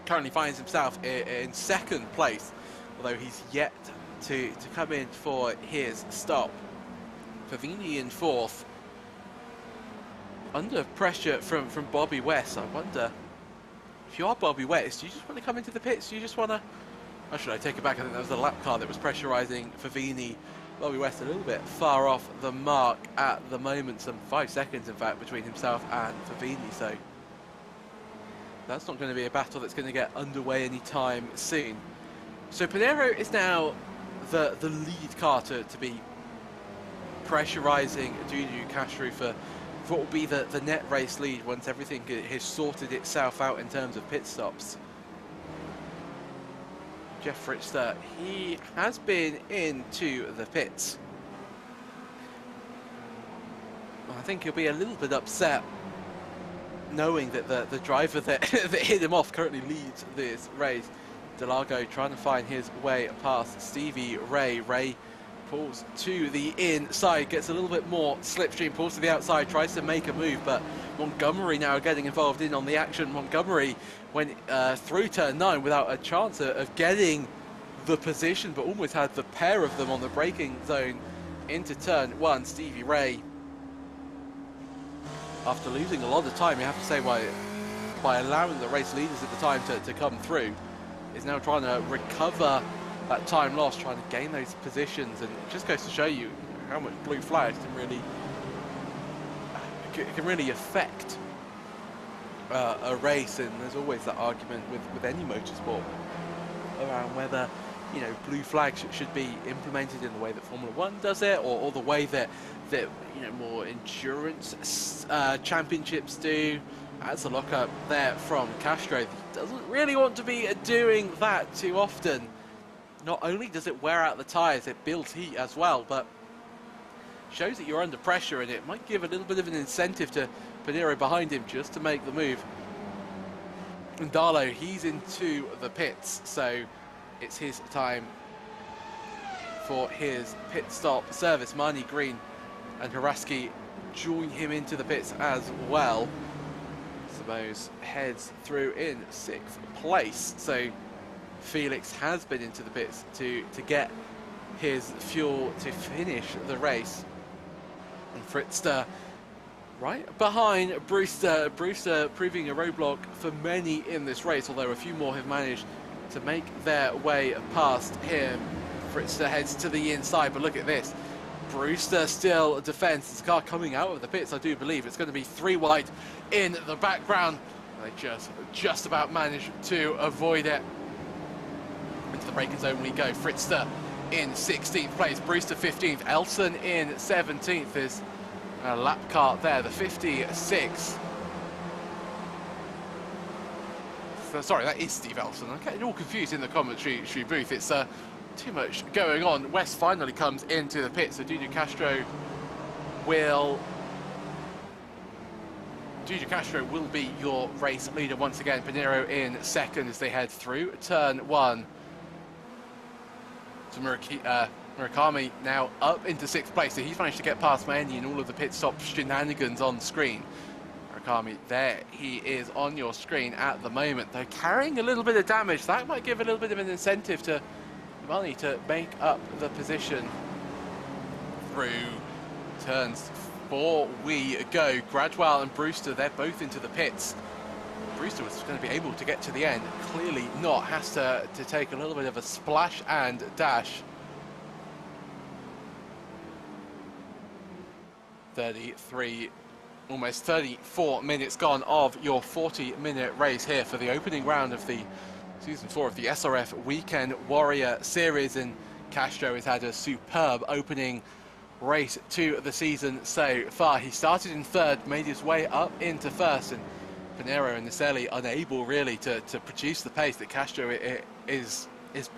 Currently finds himself in second place, although he's yet to come in for his stop. Favini in fourth. Under pressure from Bobby West. I wonder, if you are Bobby West, do you just want to come into the pits? Do you just want to... Or should I take it back? I think that was the lap car that was pressurising Favini. Bobby West a little bit far off the mark at the moment, some 5 seconds in fact between himself and Favini, so that's not going to be a battle that's going to get underway anytime soon. So Pinero is now the lead car to be pressurising Dudu Castro for what will be the net race lead once everything has sorted itself out in terms of pit stops. Jeff Fritzster, he has been into the pits. I think he'll be a little bit upset knowing that the driver that hit him off currently leads this race. Delago trying to find his way past Stevie Ray. Ray pulls to the inside, gets a little bit more slipstream, pulls to the outside, tries to make a move, but Montgomery now getting involved in on the action. Montgomery went through turn 9 without a chance of getting the position, but almost had the pair of them on the braking zone into turn 1. Stevie Ray, after losing a lot of time, you have to say, by allowing the race leaders at the time to come through, is now trying to recover that time lost, trying to gain those positions, and it just goes to show you how much blue flags can really affect a race. And there's always that argument with any motorsport around whether, you know, blue flags should be implemented in the way that Formula 1 does it, or the way that you know, more endurance championships do. That's a lock up there from Castro. He doesn't really want to be doing that too often. Not only does it wear out the tyres, it builds heat as well, but shows that you're under pressure, and it might give a little bit of an incentive to Pinero behind him just to make the move. And Darlow, he's into the pits, so it's his time for his pit stop service. Marnie Green and Haratsky join him into the pits as well. Sabose heads through in 6th place, so Felix has been into the pits to get his fuel to finish the race. And Fritzster right behind Brewster. Brewster proving a roadblock for many in this race, although a few more have managed to make their way past him. Fritzster heads to the inside, but look at this. Brewster still defends. This car coming out of the pits, I do believe. It's going to be 3 wide in the background. They just about managed to avoid it. Into the braking zone we go. Fritzster in 16th place, Brewster 15th, Elson in 17th. There's a lap car there, the 56. Sorry, that is Steve Elson. I'm getting all confused in the commentary booth. It's too much going on. West finally comes into the pit, so Dudu Castro will be your race leader once again. Pinero in second as they head through turn 1. So Murakami now up into 6th place, so he's managed to get past Mandy and all of the pit stop shenanigans on screen. Murakami, there he is on your screen at the moment, though carrying a little bit of damage. That might give a little bit of an incentive to Money to make up the position. Through turns 4 we go. Gradwell and Brewster, they're both into the pits. Brewster was going to be able to get to the end, clearly not, has to take a little bit of a splash and dash. 33, almost 34 minutes gone of your 40-minute race here for the opening round of the Season 4 of the SRF Weekend Warrior Series, and Castro has had a superb opening race to the season so far. He started in third, made his way up into first, and Pinheiro and Nicelli unable really to produce the pace that Castro is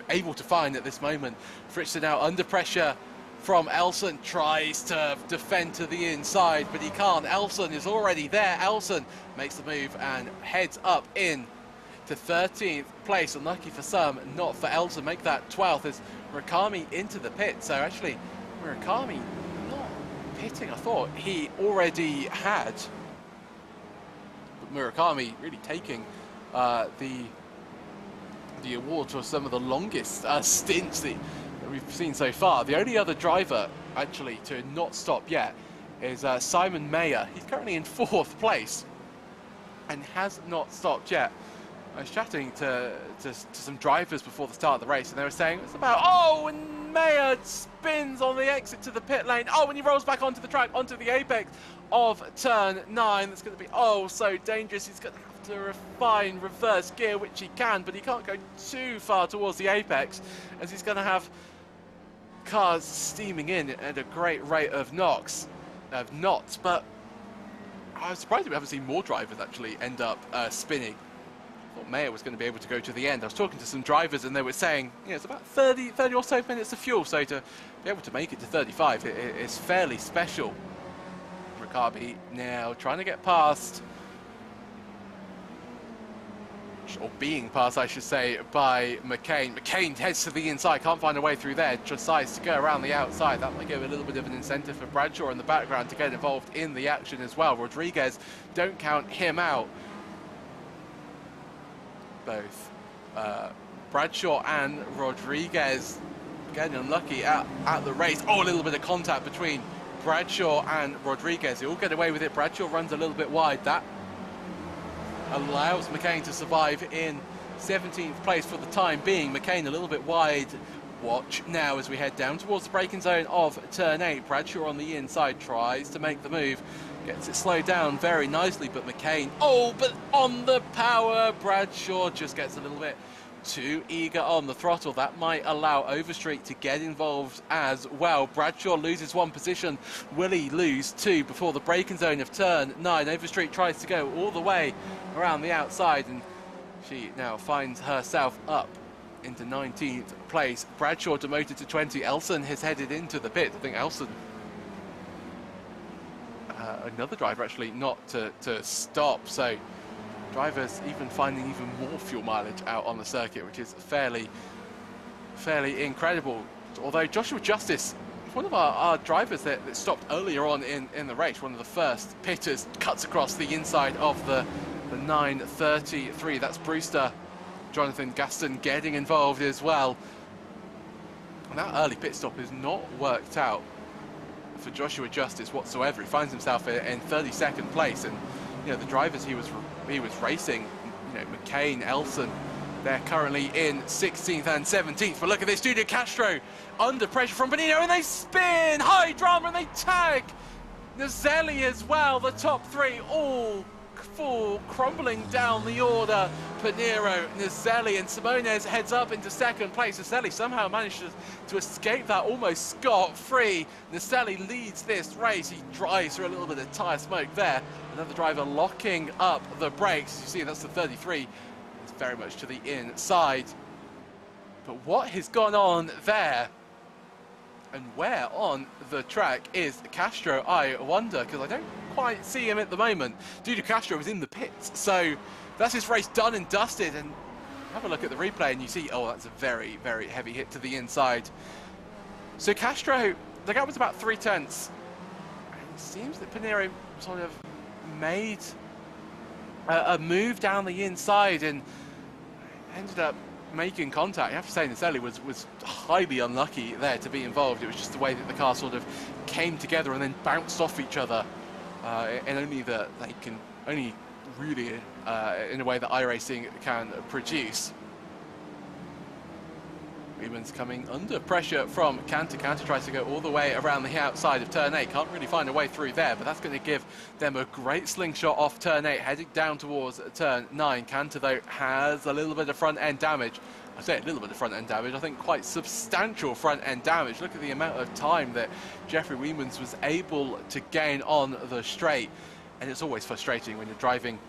able to find at this moment. Fritz now under pressure from Elson, tries to defend to the inside, but he can't. Elson is already there. Elson makes the move and heads up in to 13th place. Unlucky for some, not for Elson. Make that 12th as Murakami into the pit. So actually, Murakami not pitting. I thought he already had. But Murakami really taking the award for some of the longest stints that we've seen so far. The only other driver actually to not stop yet is Simon Mayer. He's currently in 4th place and has not stopped yet. I was chatting to some drivers before the start of the race, and they were saying it's about, oh, and Mayer spins on the exit to the pit lane. Oh, and he rolls back onto the track, onto the apex of turn 9. That's going to be, oh, so dangerous. He's going to have to refine reverse gear, which he can, but he can't go too far towards the apex, as he's going to have cars steaming in at a great rate of knots. But I was surprised we haven't seen more drivers actually end up spinning. I thought Mayer was going to be able to go to the end. I was talking to some drivers and they were saying, you know, it's about 30 or so minutes of fuel, so to be able to make it to 35 is fairly special. Murakami now trying to get past, or being passed, I should say, by McCain. McCain heads to the inside, can't find a way through there, decides to go around the outside. That might give a little bit of an incentive for Bradshaw in the background to get involved in the action as well. Rodriguez, don't count him out. Both Bradshaw and Rodriguez getting unlucky at the race. Oh, a little bit of contact between Bradshaw and Rodriguez. They all get away with it. Bradshaw runs a little bit wide. That allows McCain to survive in 17th place for the time being. McCain a little bit wide. Watch now as we head down towards the braking zone of turn 8. Bradshaw on the inside tries to make the move. Gets it slowed down very nicely, but McCain, oh, but on the power, Bradshaw just gets a little bit too eager on the throttle. That might allow Overstreet to get involved as well. Bradshaw loses 1 position. Will he lose 2 before the braking zone of turn 9? Overstreet tries to go all the way around the outside, and she now finds herself up into 19th place. Bradshaw demoted to 20. Elson has headed into the pit. I think Elson, another driver actually not to stop, so drivers even finding even more fuel mileage out on the circuit, which is fairly incredible. Although Joshua Justice, one of our drivers that stopped earlier on in the race, one of the first pitters, cuts across the inside of the 933. That's Brewster. Jonathan Gaston getting involved as well. And that early pit stop has not worked out for Joshua Justice whatsoever. He finds himself in 32nd place, and you know the drivers he was racing, you know, McCain, Elson, they're currently in 16th and 17th. But look at this, Studio Castro under pressure from Bonino, and they spin, high drama, and they tag Nicelli as well. The top 3 all fall crumbling down the order. Pinheiro, Nicelli, and Simones heads up into 2nd place. Nicelli somehow manages to escape that almost scot-free. Nicelli leads this race. He drives through a little bit of tyre smoke there. Another driver locking up the brakes. As you see, that's the 33. It's very much to the inside. But what has gone on there? And where on the track is Castro, I wonder, because I don't quite see him at the moment. Dudu Castro was in the pits, so that's his race done and dusted. And have a look at the replay and you see, oh, that's a very, very heavy hit to the inside. So Castro, the gap was about 3/10. And it seems that Pinheiro sort of made a move down the inside and ended up making contact. You have to say Nicelli was highly unlucky there to be involved. It was just the way that the car sort of came together and then bounced off each other, and only that they can only really in a way that iRacing can produce. Weeman's coming under pressure from Cantor. Cantor tries to go all the way around the outside of turn 8. Can't really find a way through there, but that's going to give them a great slingshot off turn 8, heading down towards turn 9. Cantor, though, has a little bit of front end damage. I say a little bit of front end damage, I think quite substantial front end damage. Look at the amount of time that Jeffrey Weemans was able to gain on the straight. And it's always frustrating when you're driving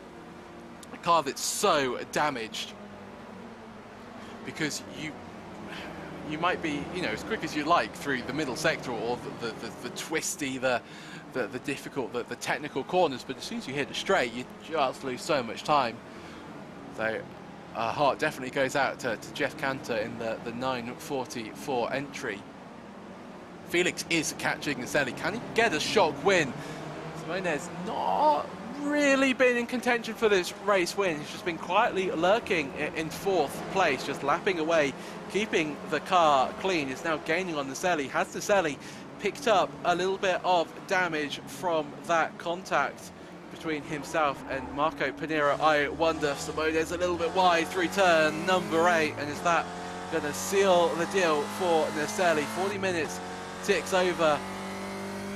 a car that's so damaged, because you might be, you know, as quick as you like through the middle sector or the twisty, the difficult, the technical corners, but as soon as you hit a straight, you just lose so much time. So heart definitely goes out to Jeff Cantor in the 9:44 entry. Felix is catching Naselli. Can he get a shock win? Simone's not really been in contention for this race win. He's just been quietly lurking in 4th place, just lapping away, keeping the car clean. He's now gaining on Naselli. Has Naselli picked up a little bit of damage from that contact between himself and Marco Pinero? I wonder. Simone's a little bit wide through turn number 8, and is that going to seal the deal for Naselli? 40 minutes ticks over,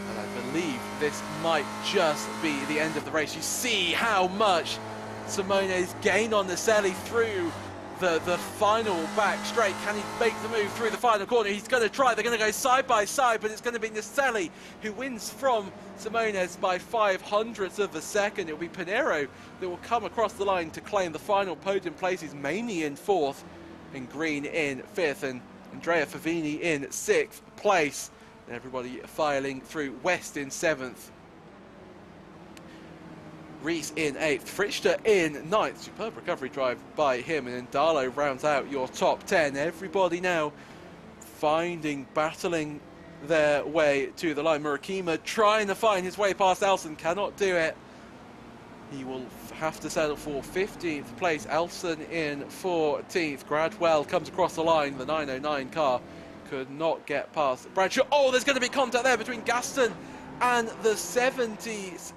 and I believe this might just be the end of the race. You see how much Simone's gained on Naselli through the final back straight. Can he make the move through the final corner? He's going to try. They're going to go side by side, but it's going to be Naselli who wins from Simone's by 0.05 of a second. It'll be Pinero that will come across the line to claim the final podium places, mainly in 4th, and Green in 5th, and Andrea Favini in 6th place. And everybody filing through. West in 7th. Reese in 8th, Fritzster in 9th, superb recovery drive by him, and then Darlow rounds out your top 10. Everybody now battling their way to the line. Murakima trying to find his way past Elson, cannot do it. He will have to settle for 15th place. Elson in 14th. Gradwell comes across the line, the 909 car could not get past Bradshaw. Oh, there's going to be contact there between Gaston and the 70s.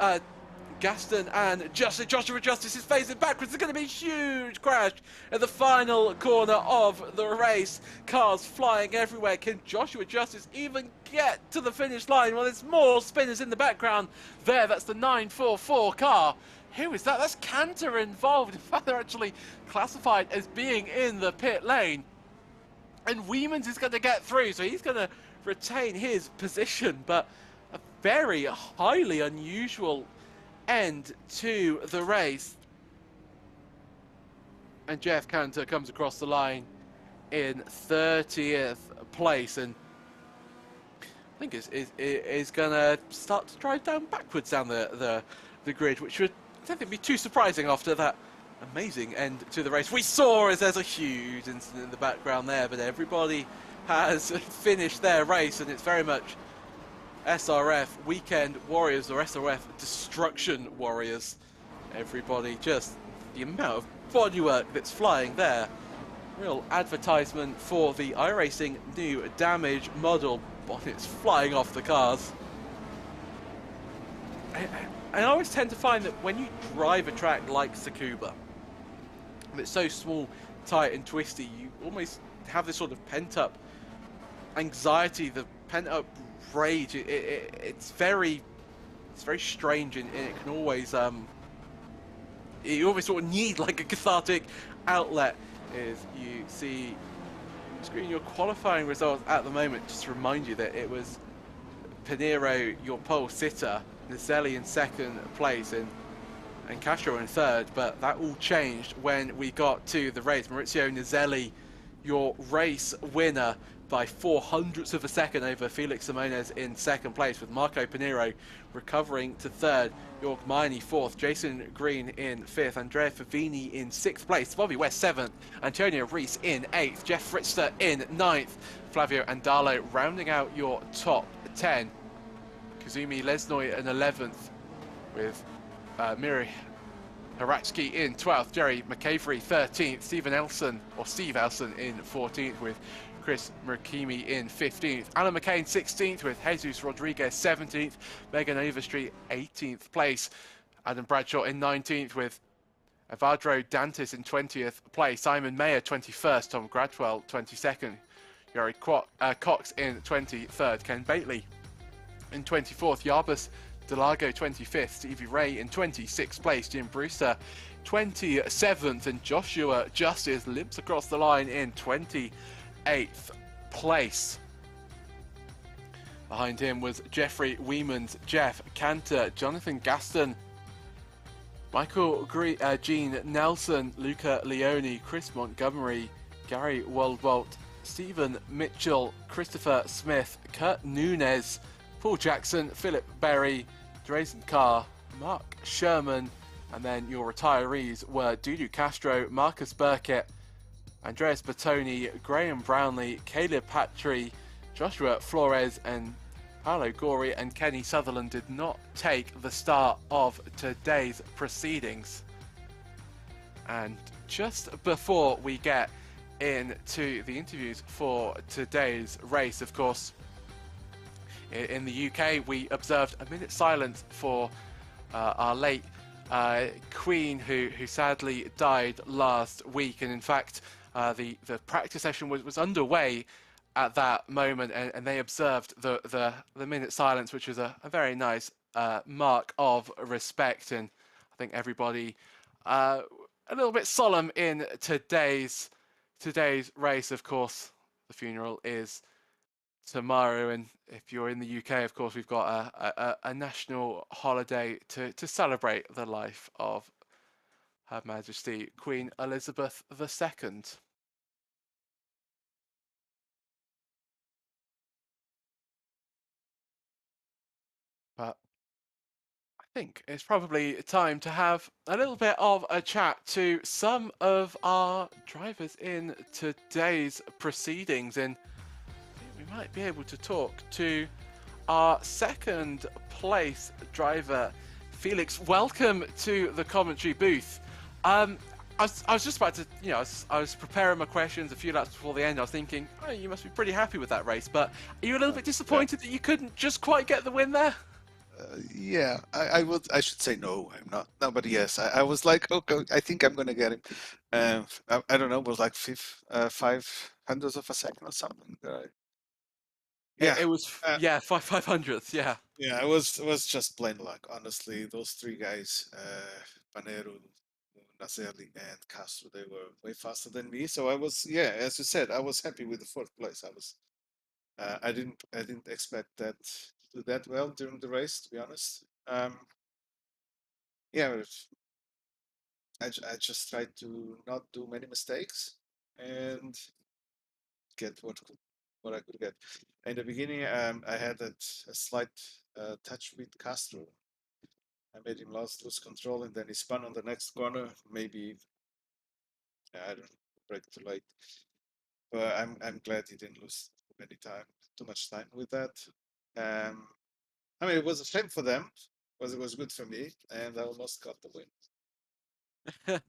Gaston and Joshua Justice is phasing backwards. There's going to be a huge crash at the final corner of the race. Cars flying everywhere. Can Joshua Justice even get to the finish line? Well, there's more spinners in the background there. That's the 944 car. Who is that? That's Cantor involved. In fact, they're actually classified as being in the pit lane. And Weemans is going to get through, so he's going to retain his position. But a very highly unusual end to the race, and Jeff Cantor comes across the line in 30th place, and I think is going to start to drive down backwards down the grid, which would, I don't think, be too surprising after that amazing end to the race. We saw as there's a huge incident in the background there, but everybody has finished their race, and it's very much SRF Weekend Warriors, or SRF Destruction Warriors. Everybody, just the amount of bodywork that's flying there. Real advertisement for the iRacing new damage model. Bonnets flying off the cars. I always tend to find that when you drive a track like Tsukuba, it's so small, tight and twisty, you almost have this sort of pent-up anxiety, the pent-up rage. It's very strange, and it can always you always sort of need like a cathartic outlet. As you see screen your qualifying results at the moment, just to remind you that it was Pinero your pole sitter, Naselli in 2nd place, and Castro in 3rd, but that all changed when we got to the race. Maurizio Naselli, your race winner by 0.04 of a second over Felix Simones in 2nd place, with Marco Pinero recovering to 3rd, York Miney 4th, Jason Green in 5th, Andrea Favini in 6th place, Bobby West 7th, Antonio Reese in 8th, Jeff Fritzster in 9th, Flavio Andalo rounding out your top 10, Kazumi Lesnoy in 11th, with Miri Haratsky in 12th, Jerry McCavery 13th, Steve Elson in 14th, with Chris Murakimi in 15th, Alan McCain 16th, with Jesus Rodriguez 17th, Megan Overstreet 18th place, Adam Bradshaw in 19th, with Evadro Dantis in 20th place, Simon Mayer 21st, Tom Gradwell 22nd, Gary Cox in 23rd, Ken Bately in 24th, Yarbus Delago 25th, Stevie Ray in 26th place, Jim Brewster 27th, and Joshua Justice limps across the line in 28th place. Behind him was Jeffrey Weemans, Jeff Cantor, Jonathan Gaston, Michael Jean Nelson, Luca Leone, Chris Montgomery, Gary Waldbolt, Stephen Mitchell, Christopher Smith, Kurt Nunez, Paul Jackson, Philip Berry, Drazen Carr, Mark Sherman, and then your retirees were Dudu Castro, Marcus Burkett, Andreas Bertoni, Graham Brownlee, Caleb Patry, Joshua Flores, and Paolo Gori and Kenny Sutherland did not take the start of today's proceedings. And just before we get into the interviews for today's race, of course, in the UK, we observed a minute's silence for our late Queen, who sadly died last week. And in fact, the practice session was underway at that moment, and they observed the minute silence, which was a very nice mark of respect. And I think everybody a little bit solemn in today's race. Of course, the funeral is tomorrow, and if you're in the UK, of course, we've got a national holiday to celebrate the life of Her Majesty Queen Elizabeth II. But I think it's probably time to have a little bit of a chat to some of our drivers in today's proceedings, and we might be able to talk to our second place driver, Felix. Welcome to the commentary booth. I was just about to, I was preparing my questions a few laps before the end. I was thinking, oh, you must be pretty happy with that race, but are you a little bit disappointed that you couldn't just quite get the win there? Yeah, I should say no, I'm not. No, but yes, I was like, okay, I think I'm gonna get him. I don't know, it was like 500ths of a second or something. Yeah, It was, uh, yeah, 500ths, yeah. yeah, it was just plain luck. Honestly, those three guys, Panero, Nazelli, and Castro, they were way faster than me. So I was, yeah, as you said, I was happy with the fourth place. I didn't expect that to do that well during the race, to be honest. Yeah, I just tried to not do many mistakes and get what I could get. In the beginning, I had a slight touch with Castro. I made him lose control, and then he spun on the next corner. Maybe I don't know, break too late. But I'm glad he didn't lose too much time with that. Um, I mean, it was a shame for them, but it was good for me, and I almost got the win.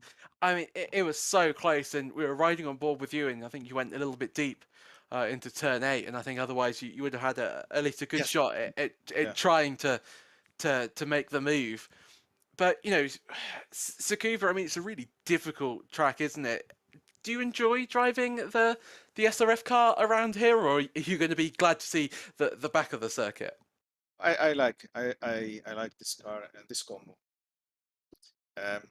I mean, it was so close, and we were riding on board with you, and I think you went a little bit deep into turn 8, and I think otherwise you would have had at least a good Yes, shot at yeah. trying to make the move. But Tsukuba, I mean, it's a really difficult track, isn't it? Do you enjoy driving the SRF car around here, or are you going to be glad to see the back of the circuit? I like this car and this combo. Um,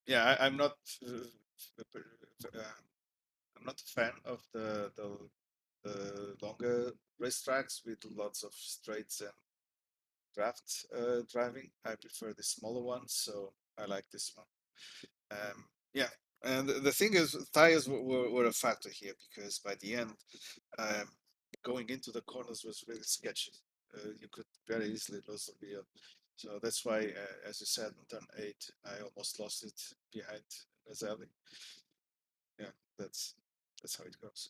yeah, I'm not a fan of the longer racetracks with lots of straights and draft driving. I prefer the smaller ones, so I like this one. Yeah, and the thing is, tires were a factor here because by the end, um, going into the corners was really sketchy. You could very easily lose the wheel. So that's why, as you said, in turn 8, I almost lost it behind Razali. Yeah, that's how it goes.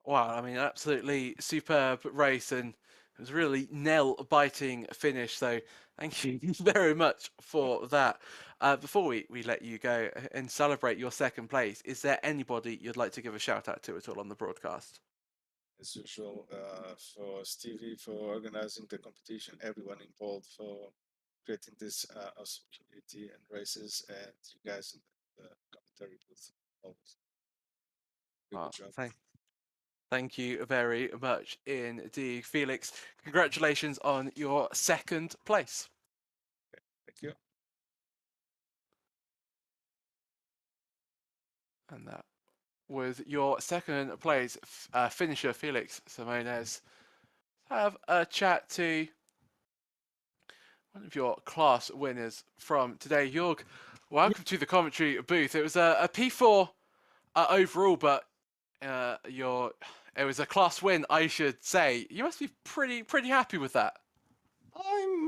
Wow, I mean, absolutely superb race, and it was a really nail-biting finish. So thank you very much Yeah. for that. Before we let you go and celebrate your second place, is there anybody you'd like to give a shout out to at all on the broadcast? As usual, for Stevie for organizing the competition, everyone involved for creating this awesome community and races, and you guys in the commentary booth. Always. Good Oh, job. Thank you very much indeed, Felix. Congratulations on your second place. Thank you. And that was your second place finisher, Felix Simones. Have a chat to one of your class winners from today. Jorg, welcome to the commentary booth. It was a P4 overall, but it was a class win, I should say. You must be pretty happy with that.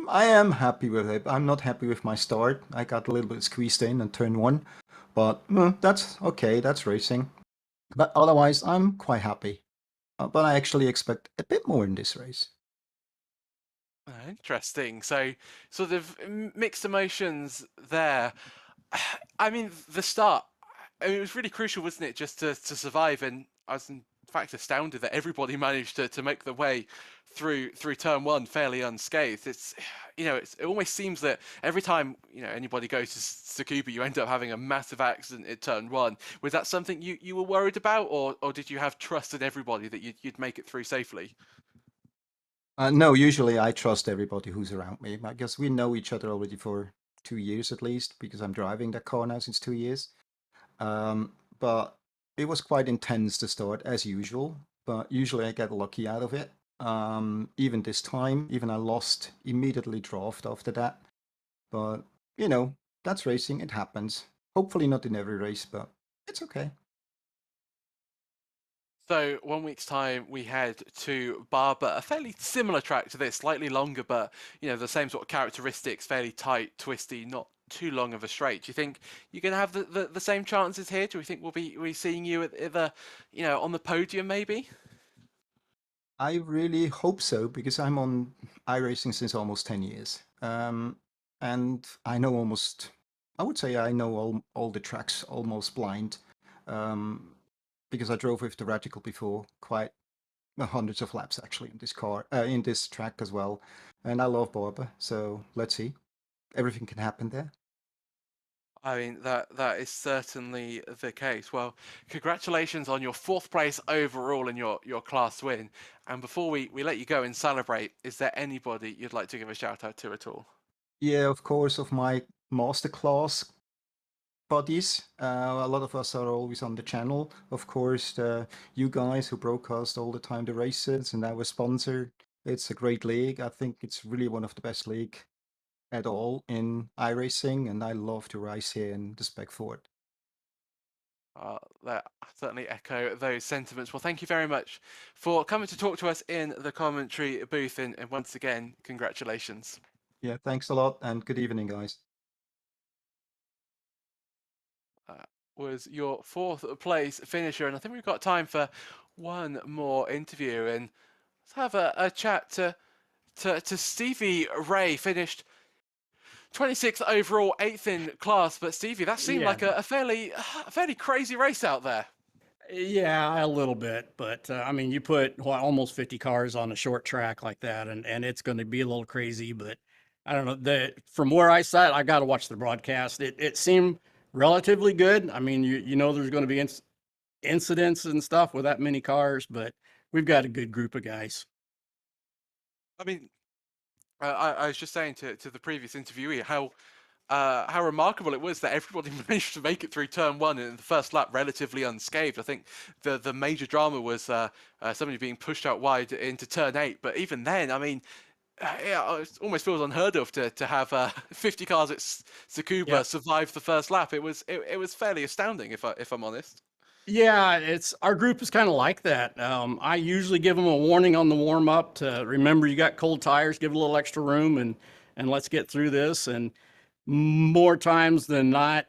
I am happy with it. I'm not happy with my start. I got a little bit squeezed in on turn one, but that's okay. That's racing. But otherwise, I'm quite happy. But I actually expect a bit more in this race. Interesting. So, sort of mixed emotions there. I mean, the start, it was really crucial, wasn't it, just to survive? And I was in fact astounded that everybody managed to make their way through turn one fairly unscathed. It's it almost seems that every time anybody goes to Tsukuba, you end up having a massive accident at turn one. Was that something you were worried about, or did you have trust in everybody that you'd make it through safely? No, usually I trust everybody who's around me. I guess we know each other already for 2 years at least, because I'm driving that car now since 2 years. But it was quite intense to start, as usual. But usually I get lucky out of it. Even this time, even I lost immediately draft after that. But, that's racing. It happens. Hopefully not in every race, but it's okay. So 1 week's time, we head to Barber, a fairly similar track to this, slightly longer, but the same sort of characteristics, fairly tight, twisty, not too long of a straight. Do you think you're going to have the same chances here? Do we think we'll be seeing you at the on the podium maybe? I really hope so, because I'm on iRacing since almost 10 years. And I know I would say I know all the tracks almost blind. Because I drove with the Radical before, quite hundreds of laps actually in this car, in this track as well. And I love Barber, so let's see. Everything can happen there. I mean, that is certainly the case. Well, congratulations on your fourth place overall in your class win. And before we let you go and celebrate, is there anybody you'd like to give a shout out to at all? Yeah, of course, of my masterclass buddies. A lot of us are always on the channel. Of course, you guys who broadcast all the time the races and our sponsor. It's a great league. I think it's really one of the best league at all in iRacing, and I love to race here in the Spec Ford. That certainly echo those sentiments. Well, thank you very much for coming to talk to us in the commentary booth, and once again, congratulations. Yeah, thanks a lot, and good evening, guys. Was your fourth place finisher, and I think we've got time for one more interview, and let's have a chat to Stevie Ray. Finished 26th overall, 8th in class, but Stevie, that seemed like a fairly crazy race out there. Yeah, a little bit, but I mean, you put almost 50 cars on a short track like that, and it's going to be a little crazy. But I don't know. From where I sat, I got to watch the broadcast. It seemed relatively good. I mean, you know, there's going to be incidents and stuff with that many cars, but we've got a good group of guys. I mean, I was just saying to the previous interviewee how remarkable it was that everybody managed to make it through turn one in the first lap relatively unscathed. I think the major drama was somebody being pushed out wide into turn 8, but even then, I mean, it almost feels unheard of to have 50 cars at Tsukuba survive the first lap. It was fairly astounding, if I'm honest. Yeah, our group is kind of like that. I usually give them a warning on the warm up to remember you got cold tires, give a little extra room, and let's get through this. And more times than not,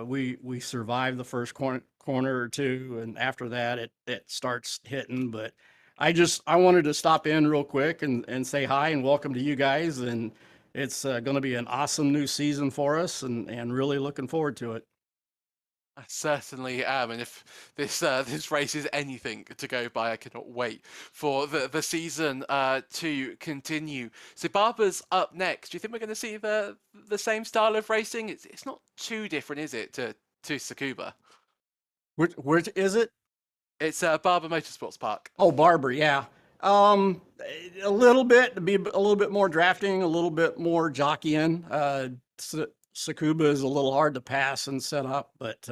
we survive the first corner or two, and after that it starts hitting. But I wanted to stop in real quick and say hi and welcome to you guys. And it's going to be an awesome new season for us, and really looking forward to it. I certainly am, and if this race is anything to go by, I cannot wait for the season to continue. So Barber's up next. Do you think we're going to see the same style of racing? It's not too different, is it, to Tsukuba? Which is it? It's Barber Motorsports Park. Oh, Barber, yeah. A little bit to be a little bit more drafting, a little bit more jockeying. Tsukuba is a little hard to pass and set up, but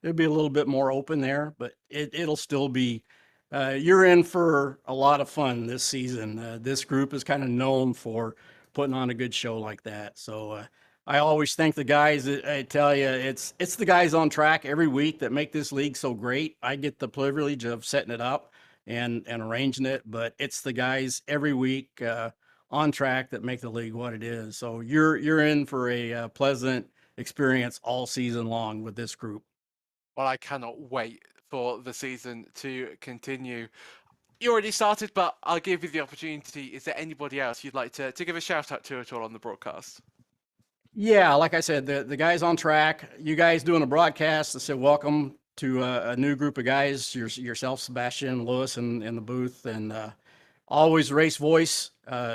it'll be a little bit more open there. But it'll still be. You're in for a lot of fun this season. This group is kind of known for putting on a good show like that. So I always thank the guys. I tell you, it's the guys on track every week that make this league so great. I get the privilege of setting it up and arranging it, but it's the guys every week on track that make the league what it is. So you're in for a pleasant experience all season long with this group. Well, I cannot wait for the season to continue. You already started, but I'll give you the opportunity. Is there anybody else you'd like to give a shout out to at all on the broadcast? Yeah, like I said, the guys on track, you guys doing a broadcast. I said, welcome to a new group of guys, yourself, Sebastian, Lewis, in the booth, and always RaceVoice.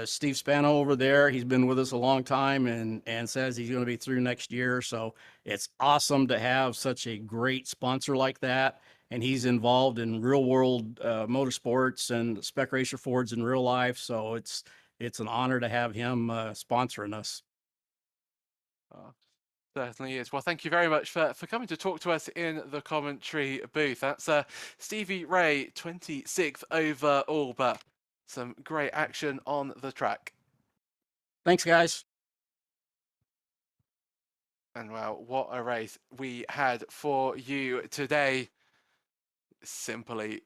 Steve Spano over there, he's been with us a long time and says he's going to be through next year. So it's awesome to have such a great sponsor like that. And he's involved in real world motorsports and spec racer Fords in real life. So it's an honor to have him sponsoring us. Certainly is. Well, thank you very much for coming to talk to us in the commentary booth. That's Stevie Ray, 26th overall, but some great action on the track. Thanks, guys. And wow, what a race we had for you today. Simply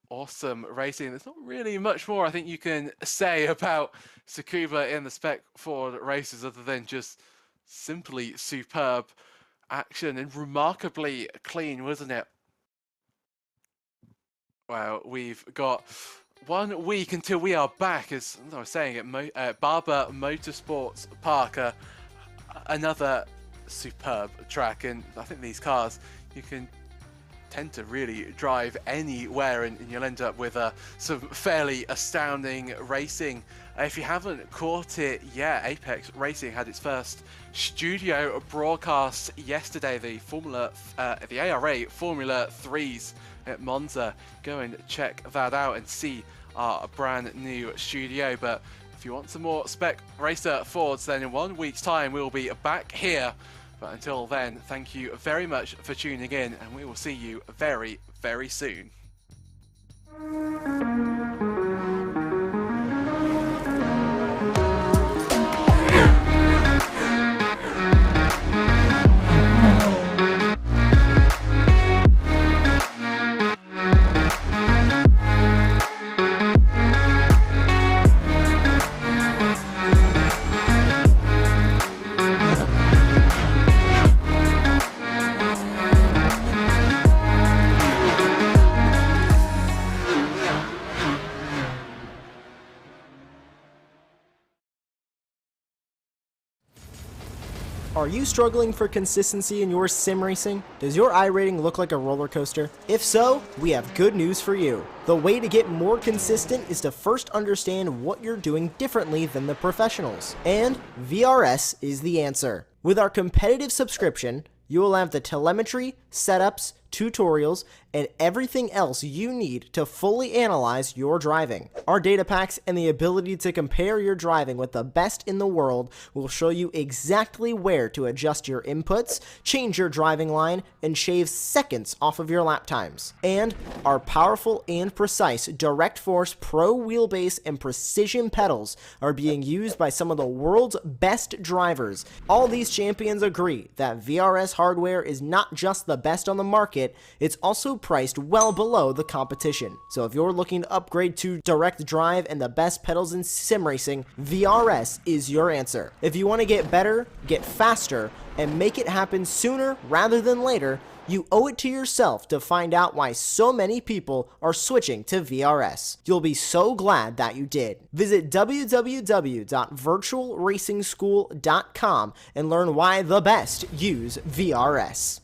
awesome racing. There's not really much more I think you can say about Tsukuba in the Spec Ford races other than just simply superb action and remarkably clean, wasn't it? Well, we've got 1 week until we are back, as I was saying, at Barber Motorsports Park, another superb track. And I think these cars, you can tend to really drive anywhere and you'll end up with some fairly astounding racing. If you haven't caught it yet, Apex Racing had its first studio broadcast yesterday, the ARA Formula 3s at Monza. Go and check that out and see our brand new studio. But if you want some more Spec Racer Fords, then in 1 week's time we'll be back here. But until then, thank you very much for tuning in, and we will see you very, very soon. Are you struggling for consistency in your sim racing? Does your iRating look like a roller coaster? If so, we have good news for you. The way to get more consistent is to first understand what you're doing differently than the professionals. And VRS is the answer. With our competitive subscription, you will have the telemetry, setups, tutorials, and everything else you need to fully analyze your driving. Our data packs and the ability to compare your driving with the best in the world will show you exactly where to adjust your inputs, change your driving line, and shave seconds off of your lap times. And our powerful and precise Direct Force Pro wheelbase and precision pedals are being used by some of the world's best drivers. All these champions agree that VRS hardware is not just the best on the market, it's also priced well below the competition. So if you're looking to upgrade to direct drive and the best pedals in sim racing, VRS is your answer. If you want to get better, get faster, and make it happen sooner rather than later, you owe it to yourself to find out why so many people are switching to VRS. You'll be so glad that you did. Visit www.virtualracingschool.com and learn why the best use VRS.